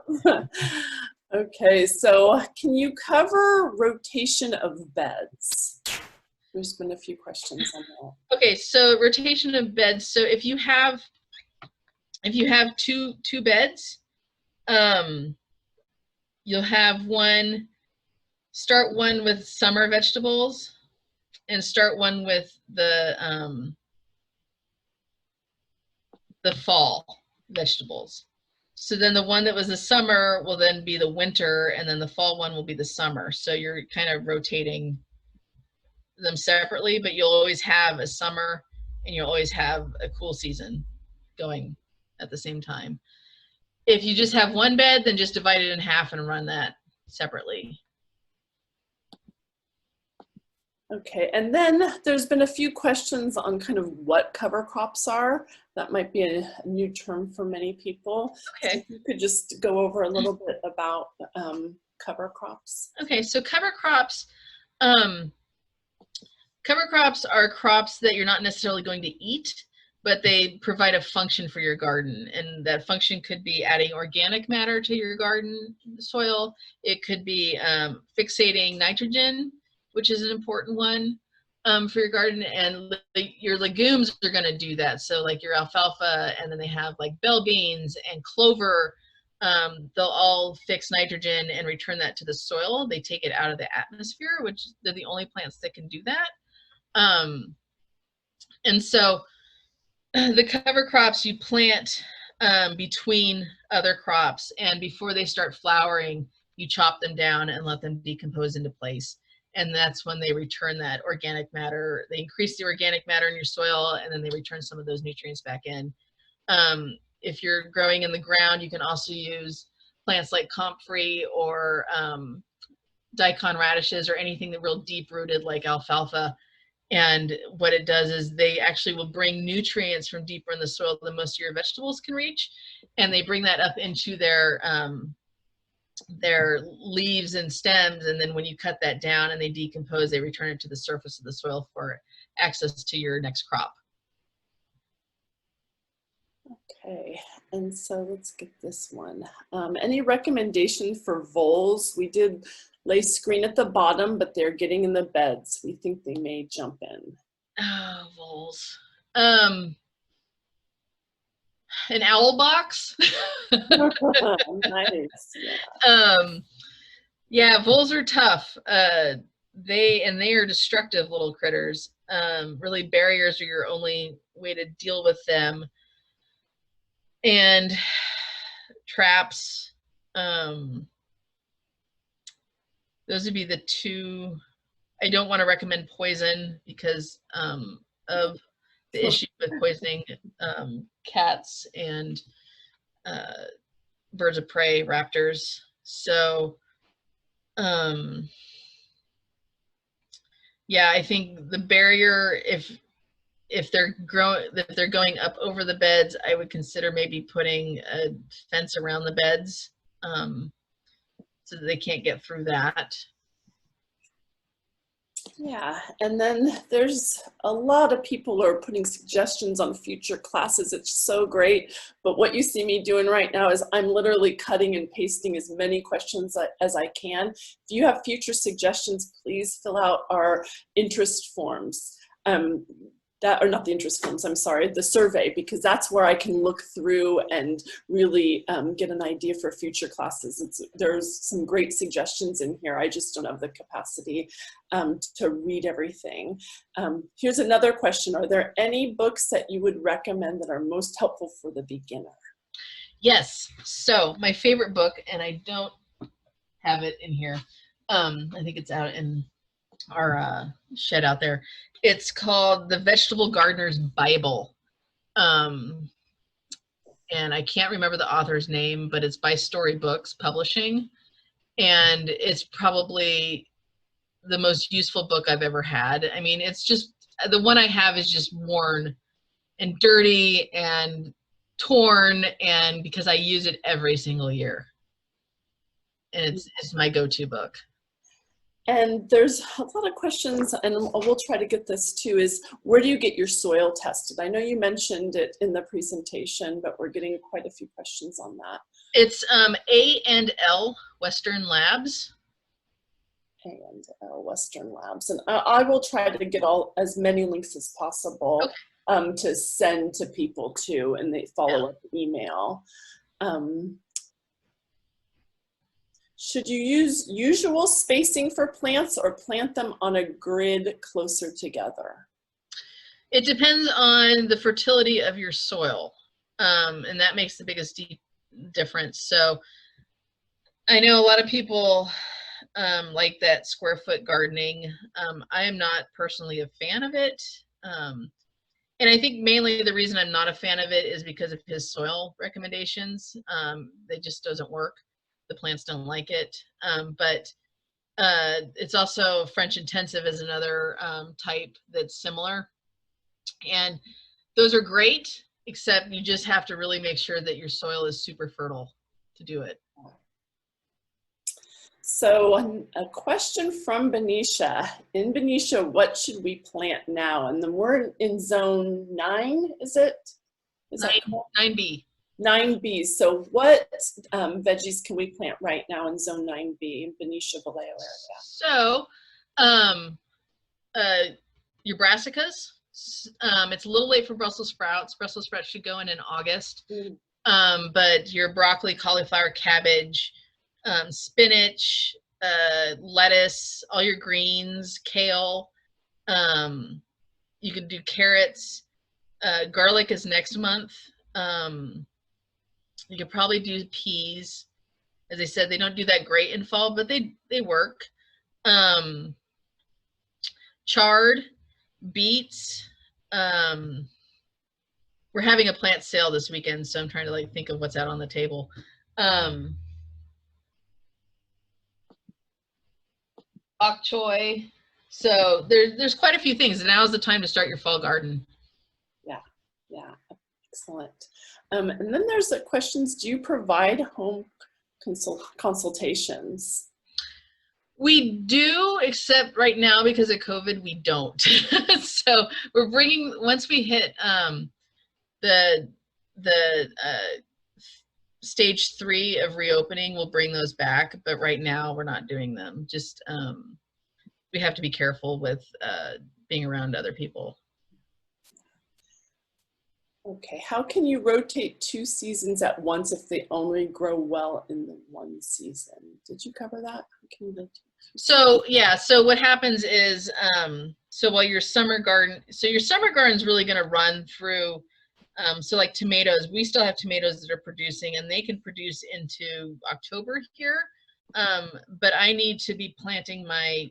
Speaker 1: not.
Speaker 2: Okay, so can you cover rotation of beds? There's been a few questions on that.
Speaker 1: Okay, so rotation of beds. So if you have two beds, you'll have start one with summer vegetables, and start one with the fall vegetables. So then the one that was the summer will then be the winter, and then the fall one will be the summer. So you're kind of rotating them separately, but you'll always have a summer and you'll always have a cool season going at the same time. If you just have one bed, then just divide it in half and run that separately.
Speaker 2: Okay, and then there's been a few questions on kind of what cover crops are. That might be a new term for many people.
Speaker 1: Okay.
Speaker 2: So if you could just go over a little bit about cover crops.
Speaker 1: Okay, so cover crops are crops that you're not necessarily going to eat, but they provide a function for your garden. And that function could be adding organic matter to your garden soil. It could be fixating nitrogen, which is an important one for your garden. And your legumes are going to do that. So like your alfalfa, and then they have like bell beans and clover. They'll all fix nitrogen and return that to the soil. They take it out of the atmosphere, which they're the only plants that can do that. And so the cover crops you plant between other crops, and before they start flowering, you chop them down and let them decompose into place. And that's when they return that organic matter. They increase the organic matter in your soil, and then they return some of those nutrients back in. If you're growing in the ground, you can also use plants like comfrey or daikon radishes or anything that real deep rooted like alfalfa. And what it does is they actually will bring nutrients from deeper in the soil than most of your vegetables can reach. And they bring that up into their leaves and stems. And then when you cut that down and they decompose, they return it to the surface of the soil for access to your next crop.
Speaker 2: Okay, and so let's get this one. Any recommendation for voles? We did lay screen at the bottom, but they're getting in the beds. We think they may jump in.
Speaker 1: Oh, voles. An owl box.
Speaker 2: Nice. Yeah.
Speaker 1: Yeah, voles are tough. They are destructive little critters. Really, barriers are your only way to deal with them. And traps. Those would be the two. I don't want to recommend poison because of the issue with poisoning cats and birds of prey, raptors. So, yeah, I think the barrier, if they're going up over the beds, I would consider maybe putting a fence around the beds so that they can't get through that.
Speaker 2: Yeah, and then there's a lot of people who are putting suggestions on future classes. It's so great, but what you see me doing right now is I'm literally cutting and pasting as many questions as I can. If you have future suggestions, please fill out our interest forms. Or not the interest forms, I'm sorry, the survey, because that's where I can look through and really get an idea for future classes. There's some great suggestions in here. I just don't have the capacity to read everything. Here's another question. Are there any books that you would recommend that are most helpful for the beginner? Yes,
Speaker 1: so my favorite book, and I don't have it in here, I think it's out in our shed out there. It's called The Vegetable Gardener's Bible. And I can't remember the author's name, but it's by Storybooks Publishing. And it's probably the most useful book I've ever had. I mean, it's just, the one I have is just worn and dirty and torn, and because I use it every single year. And it's my go-to book.
Speaker 2: And there's a lot of questions, and we'll try to get this too, is where do you get your soil tested? I know you mentioned it in the presentation, but we're getting quite a few questions on that.
Speaker 1: It's A&L Western Labs.
Speaker 2: A&L Western Labs. And I will try to get as many links as possible to send to people too, and they follow up email. Should you use usual spacing for plants or plant them on a grid closer together?
Speaker 1: It depends on the fertility of your soil, and that makes the biggest difference. So I know a lot of people like that square foot gardening. I am not personally a fan of it. And I think mainly the reason I'm not a fan of it is because of his soil recommendations. It just doesn't work. The plants don't like it. But it's also French intensive is another type that's similar. And those are great, except you just have to really make sure that your soil is super fertile to do it.
Speaker 2: So a question from Benicia. In Benicia, what should we plant now? And then we're in zone 9, is it? Is
Speaker 1: 9B.
Speaker 2: 9B. So what veggies can we plant right now in zone 9B in Benicia Vallejo area?
Speaker 1: So your brassicas. It's a little late for Brussels sprouts. Brussels sprouts should go in August. But your broccoli, cauliflower, cabbage, spinach, lettuce, all your greens, kale. You could do carrots. Garlic is next month. You could probably do peas. As I said, they don't do that great in fall, but they work. Chard, beets. We're having a plant sale this weekend, so I'm trying to think of what's out on the table. Bok choy. So there's quite a few things, and now is the time to start your fall garden.
Speaker 2: Yeah, excellent. And then there's the questions, do you provide home consultations?
Speaker 1: We do, except right now because of COVID, we don't. So we're bringing, once we hit the stage 3 of reopening, we'll bring those back. But right now we're not doing them. Just we have to be careful with being around other people.
Speaker 2: Okay, how can you rotate 2 seasons at once if they only grow well in the one season? Did you cover that? How can you rotate?
Speaker 1: So yeah, so what happens is, so while your summer garden is really going to run through, so like tomatoes, we still have tomatoes that are producing, and they can produce into October here, but I need to be planting my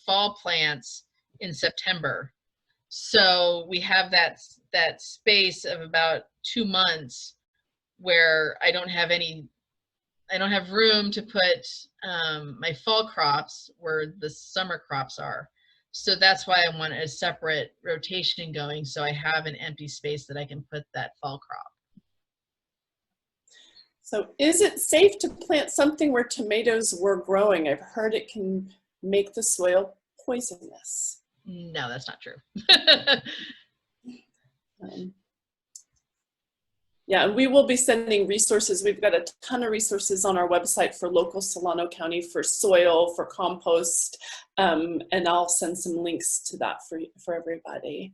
Speaker 1: fall plants in September. So we have that space of about 2 months where I don't have room to put my fall crops where the summer crops are. So that's why I want a separate rotation going, so I have an empty space that I can put that fall crop.
Speaker 2: So is it safe to plant something where tomatoes were growing? I've heard it can make the soil poisonous.
Speaker 1: No, that's not true.
Speaker 2: Yeah, and we will be sending resources. We've got a ton of resources on our website for local Solano County for soil, for compost, and I'll send some links to that for everybody.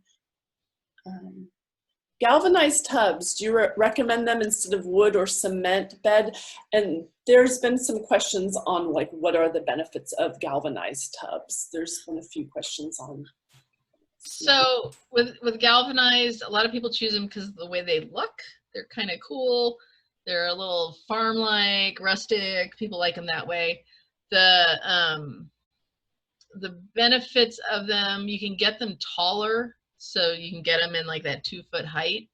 Speaker 2: Galvanized tubs, do you recommend them instead of wood or cement bed? And there's been some questions on what are the benefits of galvanized tubs? There's been a few questions on.
Speaker 1: So with galvanized, a lot of people choose them because of the way they look. They're kind of cool. They're a little farm-like, rustic. People like them that way. The benefits of them, you can get them taller. So you can get them in that 2-foot height.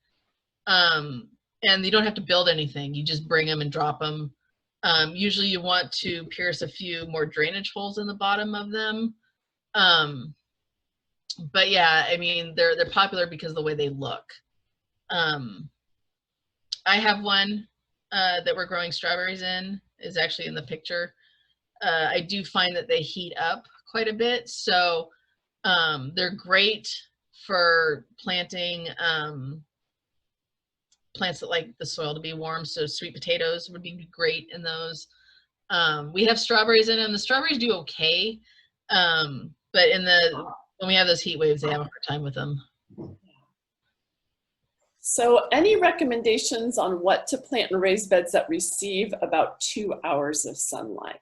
Speaker 1: And you don't have to build anything. You just bring them and drop them. Usually you want to pierce a few more drainage holes in the bottom of them. But yeah, I mean, they're popular because of the way they look. I have one that we're growing strawberries in, is actually in the picture. I do find that they heat up quite a bit. So they're great for planting plants that like the soil to be warm. So sweet potatoes would be great in those. We have strawberries in them. The strawberries do okay. But when we have those heat waves, they have a hard time with them.
Speaker 2: So any recommendations on what to plant in raised beds that receive about 2 hours of sunlight?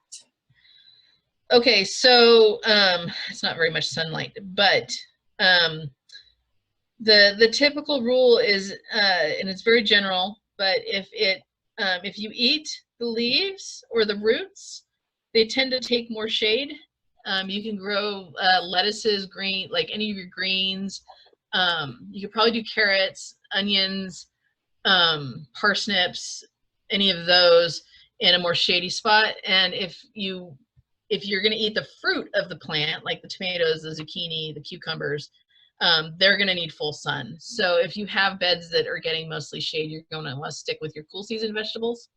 Speaker 1: Okay, so it's not very much sunlight, but the typical rule is, and it's very general, but if you eat the leaves or the roots, they tend to take more shade. You can grow lettuces, green, like any of your greens. You could probably do carrots, onions, parsnips, any of those in a more shady spot. And if you're going to eat the fruit of the plant, like the tomatoes, the zucchini, the cucumbers, they're going to need full sun. So if you have beds that are getting mostly shade, you're going to want to stick with your cool season vegetables.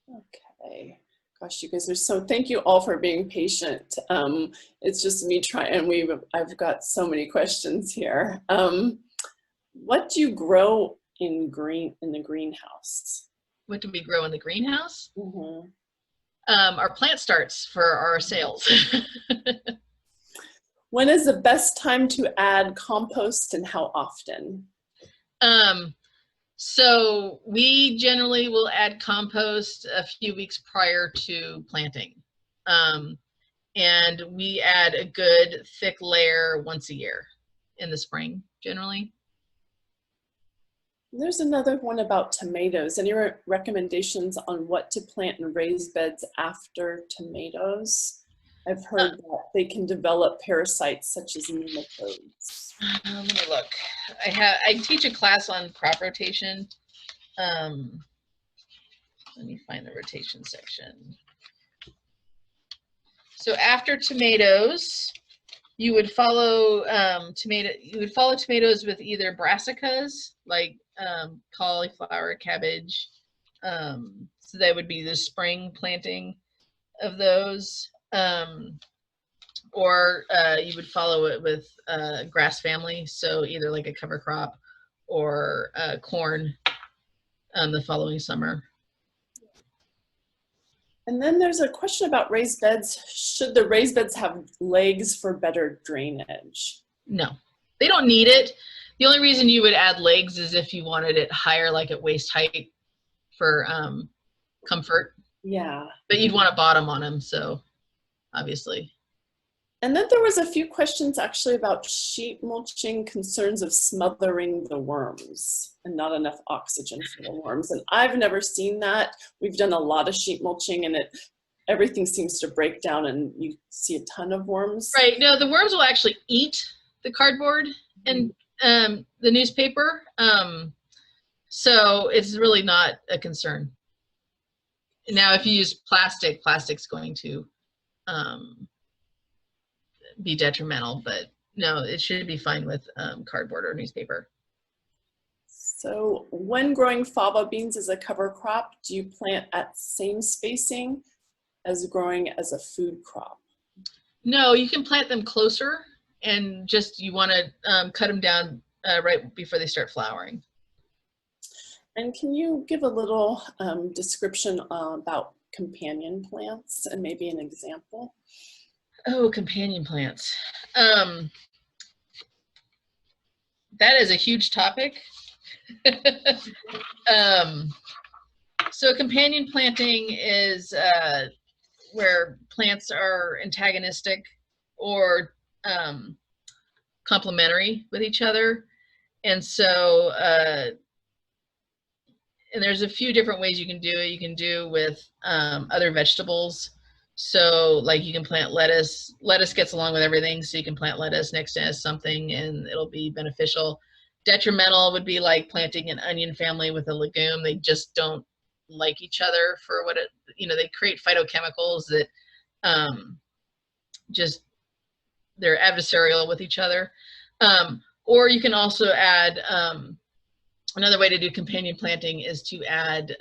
Speaker 2: Okay. Gosh, you guys are so, thank you all for being patient. It's just me trying, and I've got so many questions here. What do you grow in the greenhouse?
Speaker 1: What do we grow in the greenhouse?
Speaker 2: Mm-hmm.
Speaker 1: Our plant starts for our sales.
Speaker 2: When is the best time to add compost and how often?
Speaker 1: So we generally will add compost a few weeks prior to planting. And we add a good thick layer once a year in the spring, generally.
Speaker 2: There's another one about tomatoes. Any recommendations on what to plant in raised beds after tomatoes? I've heard that they can develop parasites such as nematodes.
Speaker 1: Let me look. I teach a class on crop rotation. Let me find the rotation section. So after tomatoes, you would follow tomatoes with either brassicas, like cauliflower, cabbage. So that would be the spring planting of those. Or you would follow it with grass family, so either like a cover crop or corn the following summer.
Speaker 2: And then there's a question about raised beds. Should the raised beds have legs for better drainage?
Speaker 1: No, they don't need it. The only reason you would add legs is if you wanted it higher, like at waist height for comfort.
Speaker 2: Yeah.
Speaker 1: But you'd want a bottom on them, so obviously.
Speaker 2: And then there was a few questions actually about sheet mulching, concerns of smothering the worms and not enough oxygen for the worms. And I've never seen that. We've done a lot of sheet mulching and everything seems to break down and you see a ton of worms.
Speaker 1: Right, no, the worms will actually eat the cardboard and the newspaper. So it's really not a concern. Now, if you use plastic, plastic's going to be detrimental, but no, it should be fine with cardboard or newspaper.
Speaker 2: So when growing fava beans as a cover crop, do you plant at same spacing as growing as a food crop?
Speaker 1: No, you can plant them closer and just you want to cut them down right before they start flowering.
Speaker 2: And can you give a little description about companion plants and maybe an example?
Speaker 1: Oh, companion plants. That is a huge topic. So companion planting is where plants are antagonistic or complementary with each other. And so, and there's a few different ways you can do it. You can do with other vegetables. So like you can plant lettuce. Lettuce gets along with everything, so you can plant lettuce next to something and it'll be beneficial. Detrimental would be like planting an onion family with a legume. They just don't like each other for what it, they create phytochemicals that just, they're adversarial with each other. Or you can also add, another way to do companion planting is to add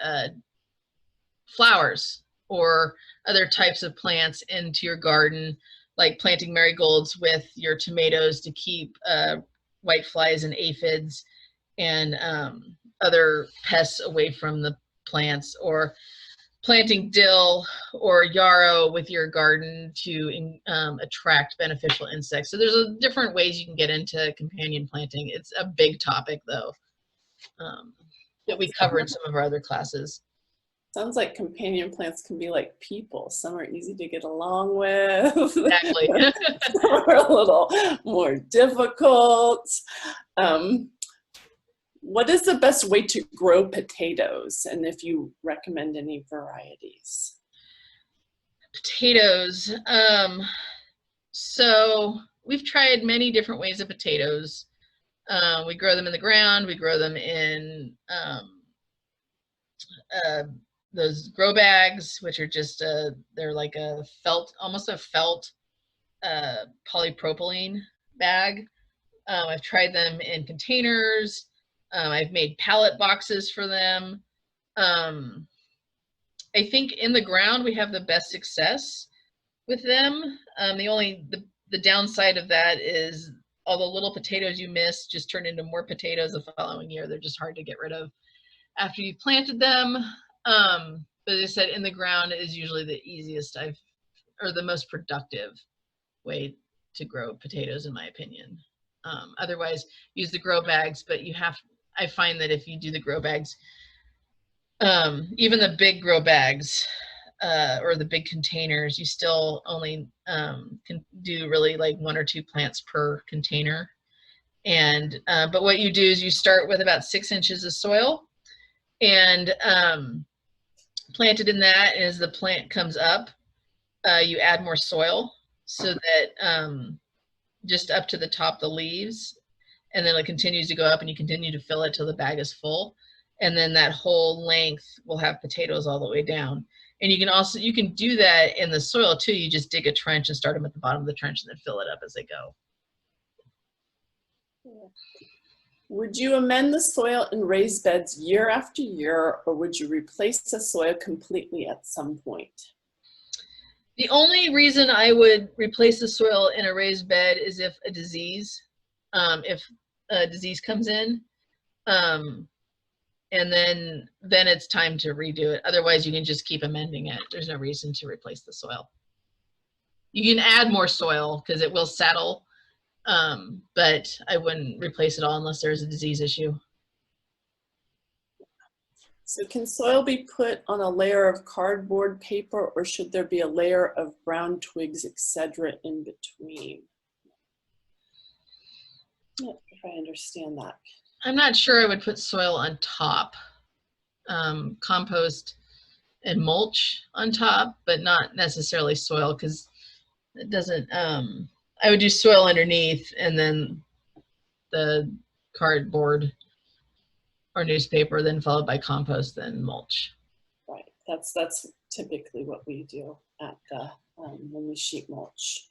Speaker 1: flowers or other types of plants into your garden, like planting marigolds with your tomatoes to keep whiteflies and aphids and other pests away from the plants, or planting dill or yarrow with your garden to attract beneficial insects. So there's different ways you can get into companion planting. It's a big topic though, that we cover in some of our other classes.
Speaker 2: Sounds like companion plants can be like people. Some are easy to get along with.
Speaker 1: Exactly.
Speaker 2: Some are a little more difficult. What is the best way to grow potatoes, and if you recommend any varieties?
Speaker 1: Potatoes. So we've tried many different ways of potatoes. We grow them in the ground. We grow them in those grow bags, which are just they're like a felt, almost a felt polypropylene bag. I've tried them in containers. I've made pallet boxes for them. I think in the ground we have the best success with them. The downside of that is all the little potatoes you miss just turn into more potatoes the following year. They're just hard to get rid of after you've planted them. But as I said, in the ground is usually the easiest or the most productive way to grow potatoes, in my opinion. Otherwise, use the grow bags, but I find that if you do the grow bags, even the big grow bags or the big containers, you still only can do really like 1 or 2 plants per container. And but what you do is you start with about 6 inches of soil and plant it in that. And as the plant comes up, you add more soil so that just up to the top, the leaves, and then it continues to go up and you continue to fill it till the bag is full. And then that whole length will have potatoes all the way down. And you can do that in the soil too. You just dig a trench and start them at the bottom of the trench and then fill it up as they go.
Speaker 2: Would you amend the soil in raised beds year after year, or would you replace the soil completely at some point?
Speaker 1: The only reason I would replace the soil in a raised bed is if a disease comes in. And then it's time to redo it. Otherwise, you can just keep amending it. There's no reason to replace the soil. You can add more soil because it will settle, but I wouldn't replace it all unless there's a disease issue.
Speaker 2: So can soil be put on a layer of cardboard paper, or should there be a layer of brown twigs, etc. in between? I'm not sure if I understand that.
Speaker 1: I'm not sure I would put soil on top. Compost and mulch on top, but not necessarily soil, because it doesn't, I would do soil underneath and then the cardboard or newspaper, then followed by compost, then mulch.
Speaker 2: Right, that's typically what we do at the, when we sheet mulch.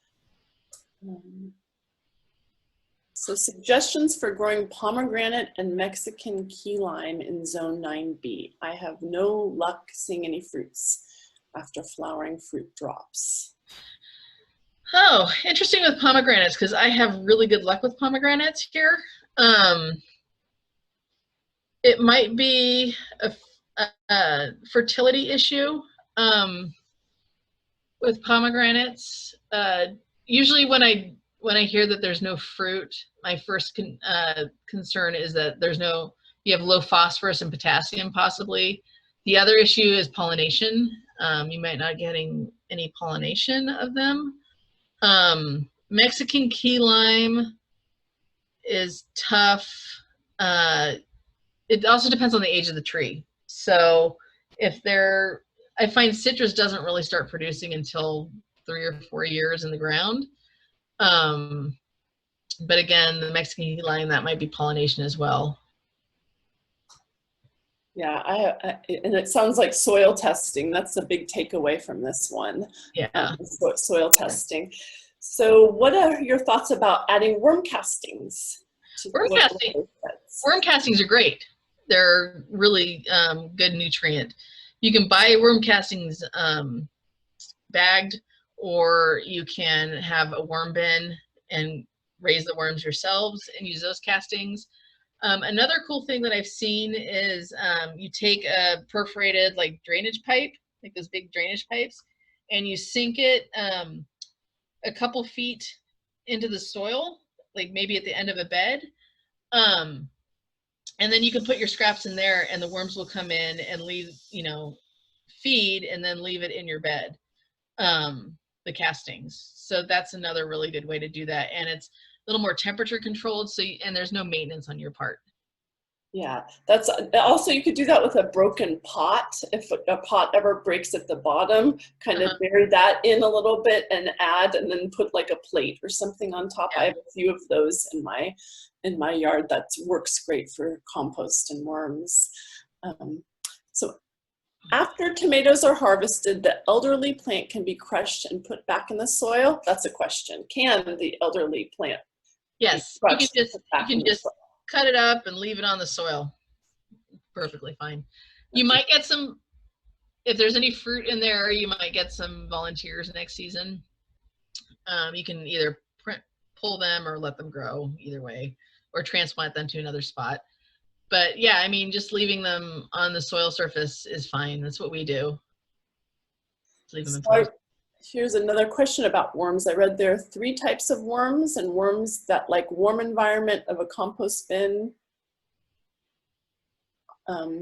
Speaker 2: So suggestions for growing pomegranate and Mexican key lime in zone 9B. I have no luck seeing any fruits after flowering fruit drops.
Speaker 1: Oh, interesting with pomegranates, because I have really good luck with pomegranates here. It might be a fertility issue with pomegranates. Usually when I hear that there's no fruit, my first concern is that you have low phosphorus and potassium possibly. The other issue is pollination. You might not be getting any pollination of them. Mexican key lime is tough. It also depends on the age of the tree. So I find citrus doesn't really start producing until 3 or 4 years in the ground. But again, the Mexican key lime, that might be pollination as well.
Speaker 2: Yeah, and it sounds like soil testing. That's a big takeaway from this one.
Speaker 1: Yeah.
Speaker 2: Soil testing. So what are your thoughts about adding worm castings?
Speaker 1: Worm castings are great. They're really good nutrient. You can buy worm castings bagged, or you can have a worm bin and raise the worms yourselves and use those castings. Another cool thing that I've seen is you take a perforated like drainage pipe like those big drainage pipes, and you sink it a couple feet into the soil, like maybe at the end of a bed. And then you can put your scraps in there, and the worms will come in and leave, you know, feed, and then leave it in your bed, the castings. So that's another really good way to do that. And it's a little more temperature controlled, so and there's no maintenance on your part.
Speaker 2: Yeah, that's also, you could do that with a broken pot. If a pot ever breaks at the bottom, kind of bury that in a little bit and add, and then put like a plate or something on top.
Speaker 1: Yeah.
Speaker 2: I have a few of those in my yard. That works great for compost and worms. So after tomatoes are harvested, the elderly plant can be crushed and put back in the soil. That's a question. Can the elderly plant?
Speaker 1: Yes, you can just cut it up and leave it on the soil. Perfectly fine. You might get some, if there's any fruit in there, you might get some volunteers next season. You can either pull them or let them grow, either way, or transplant them to another spot. But yeah, I mean, just leaving them on the soil surface is fine. That's what we do. Just leave them in place.
Speaker 2: Here's another question about worms. I read there are 3 types of worms, and worms that like warm environment of a compost bin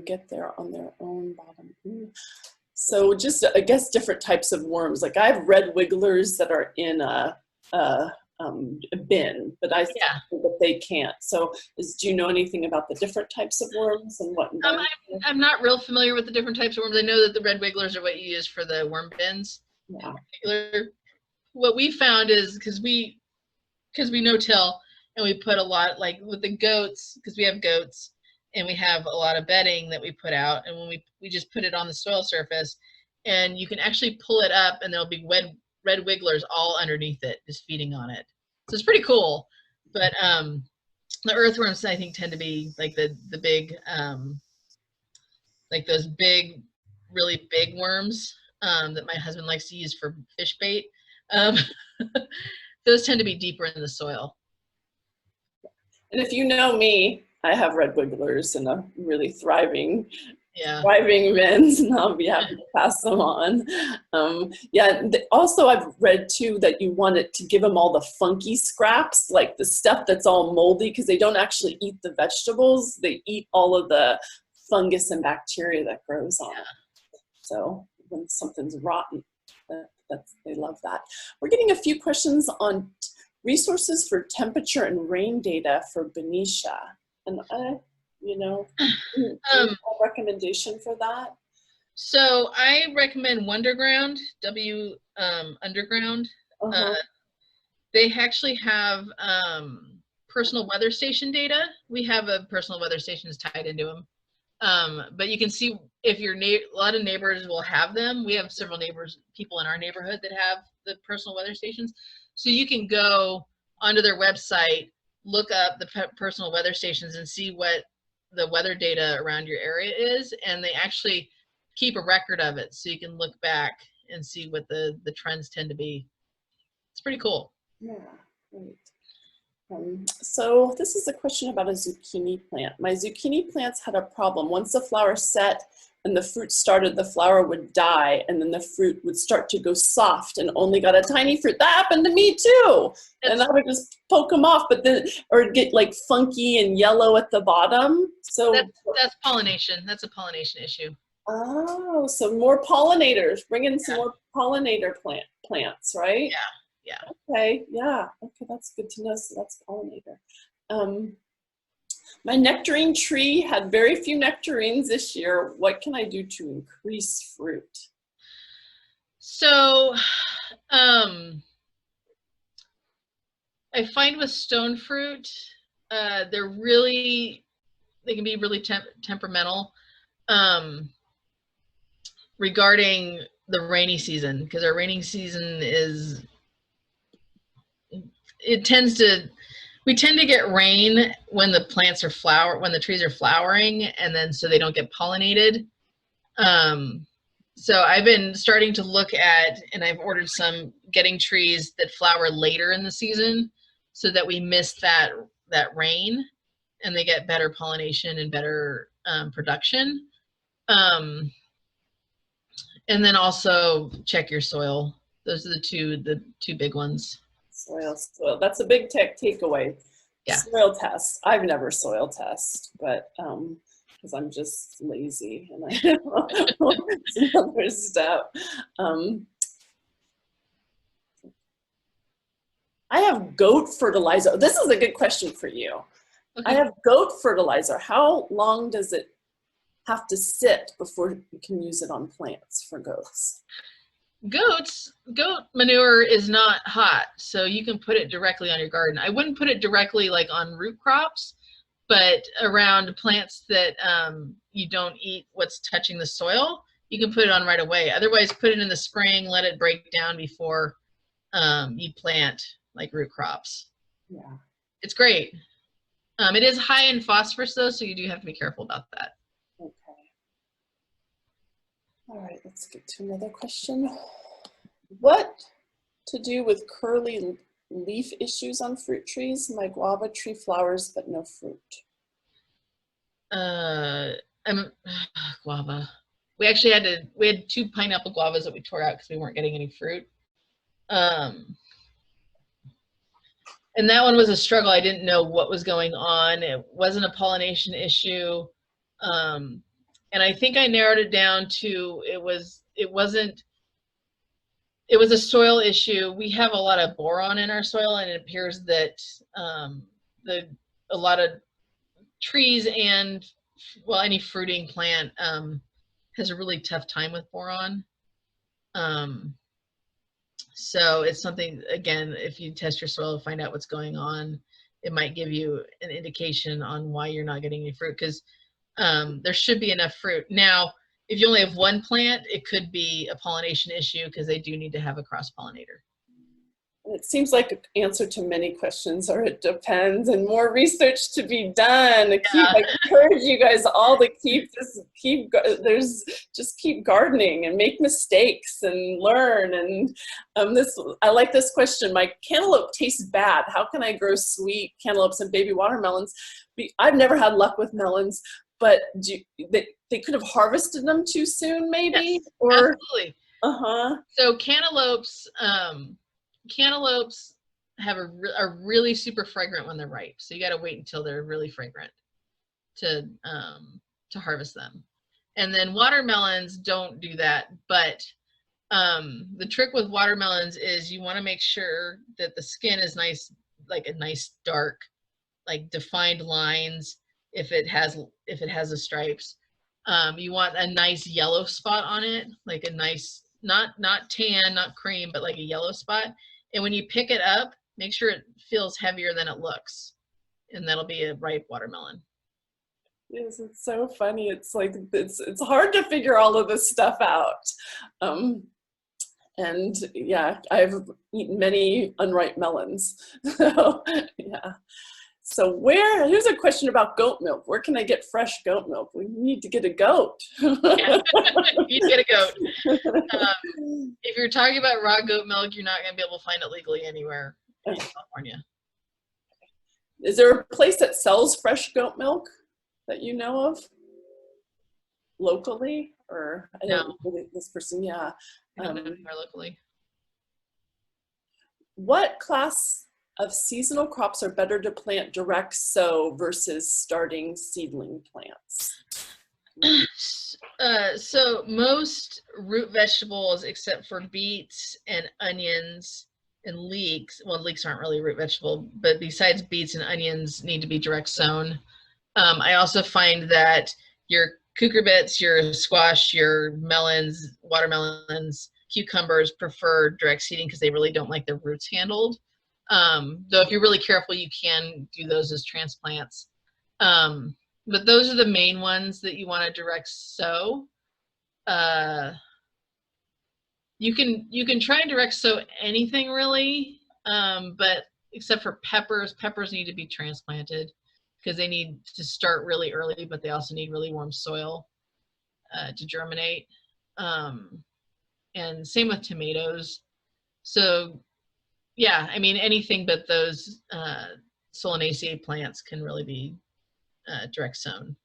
Speaker 2: get there on their own bottom. So just, I guess, different types of worms. Like I have red wigglers that are in a bin, but I think that they can't. So do you know anything about the different types of worms and what?
Speaker 1: I'm not real familiar with the different types of worms. I know that the red wigglers are what you use for the worm bins. Yeah. What we found is because we no-till, and we put a lot, like with the goats, because we have goats and we have a lot of bedding that we put out, and when we just put it on the soil surface, and you can actually pull it up, and there'll be red wigglers all underneath it, just feeding on it. So it's pretty cool. But the earthworms, I think, tend to be like the big, like those big, really big worms that my husband likes to use for fish bait. Those tend to be deeper in the soil.
Speaker 2: And if you know me, I have red wigglers and a really thriving bins, and I'll be happy to pass them on. Also I've read too that you want it to give them all the funky scraps, like the stuff that's all moldy, because they don't actually eat the vegetables. They eat all of the fungus and bacteria that grows on it. So when something's rotten, they love that. We're getting a few questions on resources for temperature and rain data for Benicia. And a recommendation for that?
Speaker 1: So I recommend Wonderground, Underground. They actually have personal weather station data. We have a personal weather station tied into them. But you can see if your a lot of neighbors will have them. We have several people in our neighborhood that have the personal weather stations. So you can go onto their website, look up the personal weather stations, and see what the weather data around your area is. And they actually keep a record of it, so you can look back and see what the trends tend to be. It's pretty cool.
Speaker 2: Yeah, great. So this is a question about a zucchini plant. My zucchini plants had a problem. Once the flower set and the fruit started, the flower would die, and then the fruit would start to go soft and only got a tiny fruit. That happened to me too. And I would just poke them off, but then, or it'd get like funky and yellow at the bottom. So
Speaker 1: that's pollination. That's a pollination issue.
Speaker 2: Oh, so more pollinators. Bring in some more pollinator plants, right?
Speaker 1: Yeah.
Speaker 2: Okay, yeah. Okay, that's good to know. So that's pollinator. My nectarine tree had very few nectarines this year. What can I do to increase fruit?
Speaker 1: So, I find with stone fruit, they can be really temperamental regarding the rainy season, because our rainy season we tend to get rain when the plants are when the trees are flowering, and then so they don't get pollinated. So I've been starting to look at, and I've ordered some, getting trees that flower later in the season so that we miss that rain and they get better pollination and better production. And then also check your soil. Those are the two big ones.
Speaker 2: Soil. That's a big takeaway.
Speaker 1: Yeah.
Speaker 2: Soil test. I've never soil test, but because I'm just lazy and I it's another step. I have goat fertilizer. This is a good question for you.
Speaker 1: Okay.
Speaker 2: I have goat fertilizer. How long does it have to sit before you can use it on plants for goats?
Speaker 1: Goat manure is not hot, so you can put it directly on your garden. I wouldn't put it directly like on root crops, but around plants that you don't eat what's touching the soil, you can put it on right away. Otherwise, put it in the spring, let it break down before you plant like root crops.
Speaker 2: Yeah.
Speaker 1: It's great. It is high in phosphorus though, so you do have to be careful about that.
Speaker 2: Okay. All right, let's get to another question. What to do with curly leaf issues on fruit trees? My guava tree flowers, but no fruit.
Speaker 1: Guava. We actually we had 2 pineapple guavas that we tore out because we weren't getting any fruit. And that one was a struggle. I didn't know what was going on. It wasn't a pollination issue. And I think I narrowed it down to it was a soil issue. We have a lot of boron in our soil, and it appears that a lot of trees and, well, any fruiting plant has a really tough time with boron. So it's something, again, if you test your soil to find out what's going on, it might give you an indication on why you're not getting any fruit, because there should be enough fruit. Now, if you only have 1 plant, it could be a pollination issue because they do need to have a cross-pollinator.
Speaker 2: It seems like an answer to many questions, or it depends, and more research to be done. I encourage you guys all to keep gardening and make mistakes and learn. And I like this question. My cantaloupe tastes bad. How can I grow sweet cantaloupes and baby watermelons? I've never had luck with melons, but they could have harvested them too soon, maybe?
Speaker 1: Yes,
Speaker 2: or
Speaker 1: absolutely.
Speaker 2: Uh-huh.
Speaker 1: So cantaloupes are really super fragrant when they're ripe. So you got to wait until they're really fragrant to harvest them. And then watermelons don't do that, but the trick with watermelons is you want to make sure that the skin is nice, like a nice dark, like defined lines. If it has the stripes, you want a nice yellow spot on it, like a nice, not tan, not cream, but like a yellow spot. And when you pick it up, make sure it feels heavier than it looks, and that'll be a ripe watermelon.
Speaker 2: Yes, it's so funny. It's like it's hard to figure all of this stuff out. And yeah, I've eaten many unripe melons. So yeah. So here's a question about goat milk. Where can I get fresh goat milk? We need to get a goat.
Speaker 1: Yeah. You get a goat. If you're talking about raw goat milk, you're not going to be able to find it legally anywhere in California.
Speaker 2: Is there a place that sells fresh goat milk that you know of locally? Or I don't know this person, yeah.
Speaker 1: I don't know anywhere locally.
Speaker 2: What class of seasonal crops are better to plant direct sow versus starting seedling plants?
Speaker 1: So most root vegetables, except for beets and onions and leeks, well, leeks aren't really a root vegetable, but besides beets and onions, need to be direct sown. I also find that your cucurbits, your squash, your melons, watermelons, cucumbers prefer direct seeding because they really don't like their roots handled. Though if you're really careful, you can do those as transplants. But those are the main ones that you want to direct sow. You can try and direct sow anything really, but except for peppers. Peppers need to be transplanted because they need to start really early, but they also need really warm soil to germinate. And same with tomatoes. So yeah, I mean, anything but those Solanaceae plants can really be direct sown.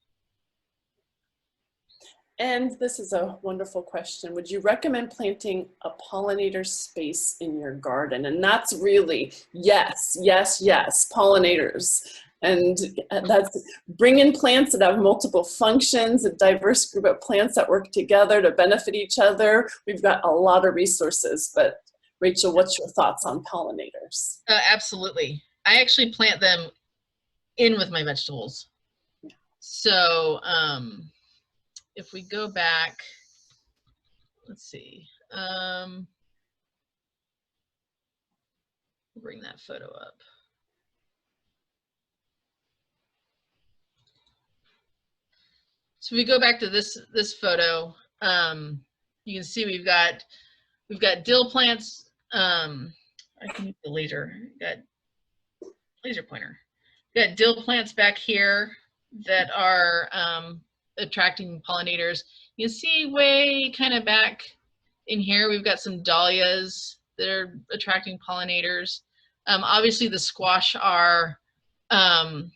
Speaker 2: And this is a wonderful question. Would you recommend planting a pollinator space in your garden? And that's really yes, yes, yes, pollinators. And that's bring in plants that have multiple functions, a diverse group of plants that work together to benefit each other. We've got a lot of resources, but Rachel, what's your thoughts on pollinators?
Speaker 1: Absolutely. I actually plant them in with my vegetables. So if we go back, let's see, bring that photo up. So if we go back to this photo, you can see we've got dill plants. I can use the laser pointer. We've got dill plants back here that are attracting pollinators. You can see way kind of back in here, we've got some dahlias that are attracting pollinators. Obviously the squash are, and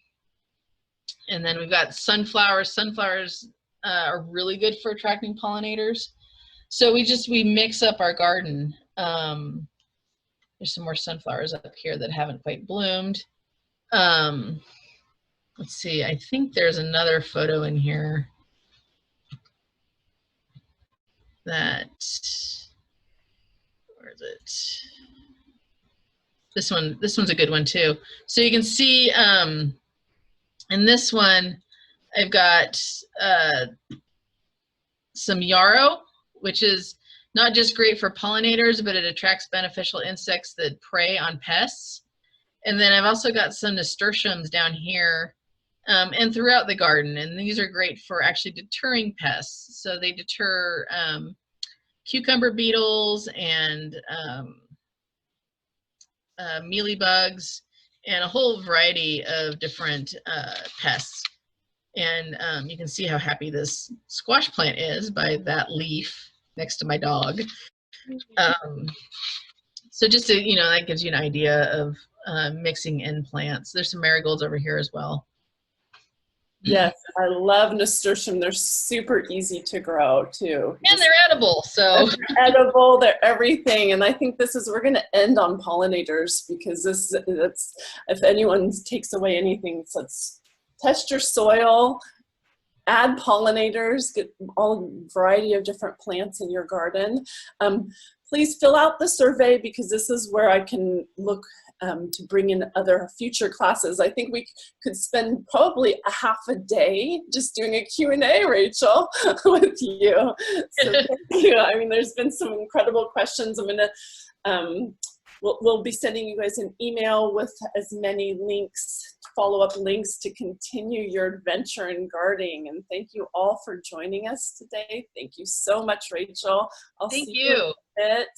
Speaker 1: then we've got sunflowers. Sunflowers are really good for attracting pollinators. So we mix up our garden. There's some more sunflowers up here that haven't quite bloomed. Let's see, I think there's another photo in here that, where is it? This one's a good one too. So you can see in this one, I've got some yarrow, which is not just great for pollinators, but it attracts beneficial insects that prey on pests. And then I've also got some nasturtiums down here and throughout the garden. And these are great for actually deterring pests. So they deter cucumber beetles and mealybugs and a whole variety of different pests. And you can see how happy this squash plant is by that leaf next to my dog. So just to, that gives you an idea of mixing in plants. There's some marigolds over here as well.
Speaker 2: Yes, I love nasturtium. They're super easy to grow too.
Speaker 1: And they're edible, so.
Speaker 2: They're edible, they're everything. And I think we're going to end on pollinators because if anyone takes away anything, so it's test your soil, add pollinators, get all variety of different plants in your garden. Please fill out the survey because this is where I can look to bring in other future classes. I think we could spend probably a half a day just doing a Q&A, Rachel, with you. So thank you. I mean, there's been some incredible questions. I'm gonna, we'll be sending you guys an email with as many links, follow-up links to continue your adventure in gardening. And thank you all for joining us today. Thank you so much, Rachel. I'll see you in a bit.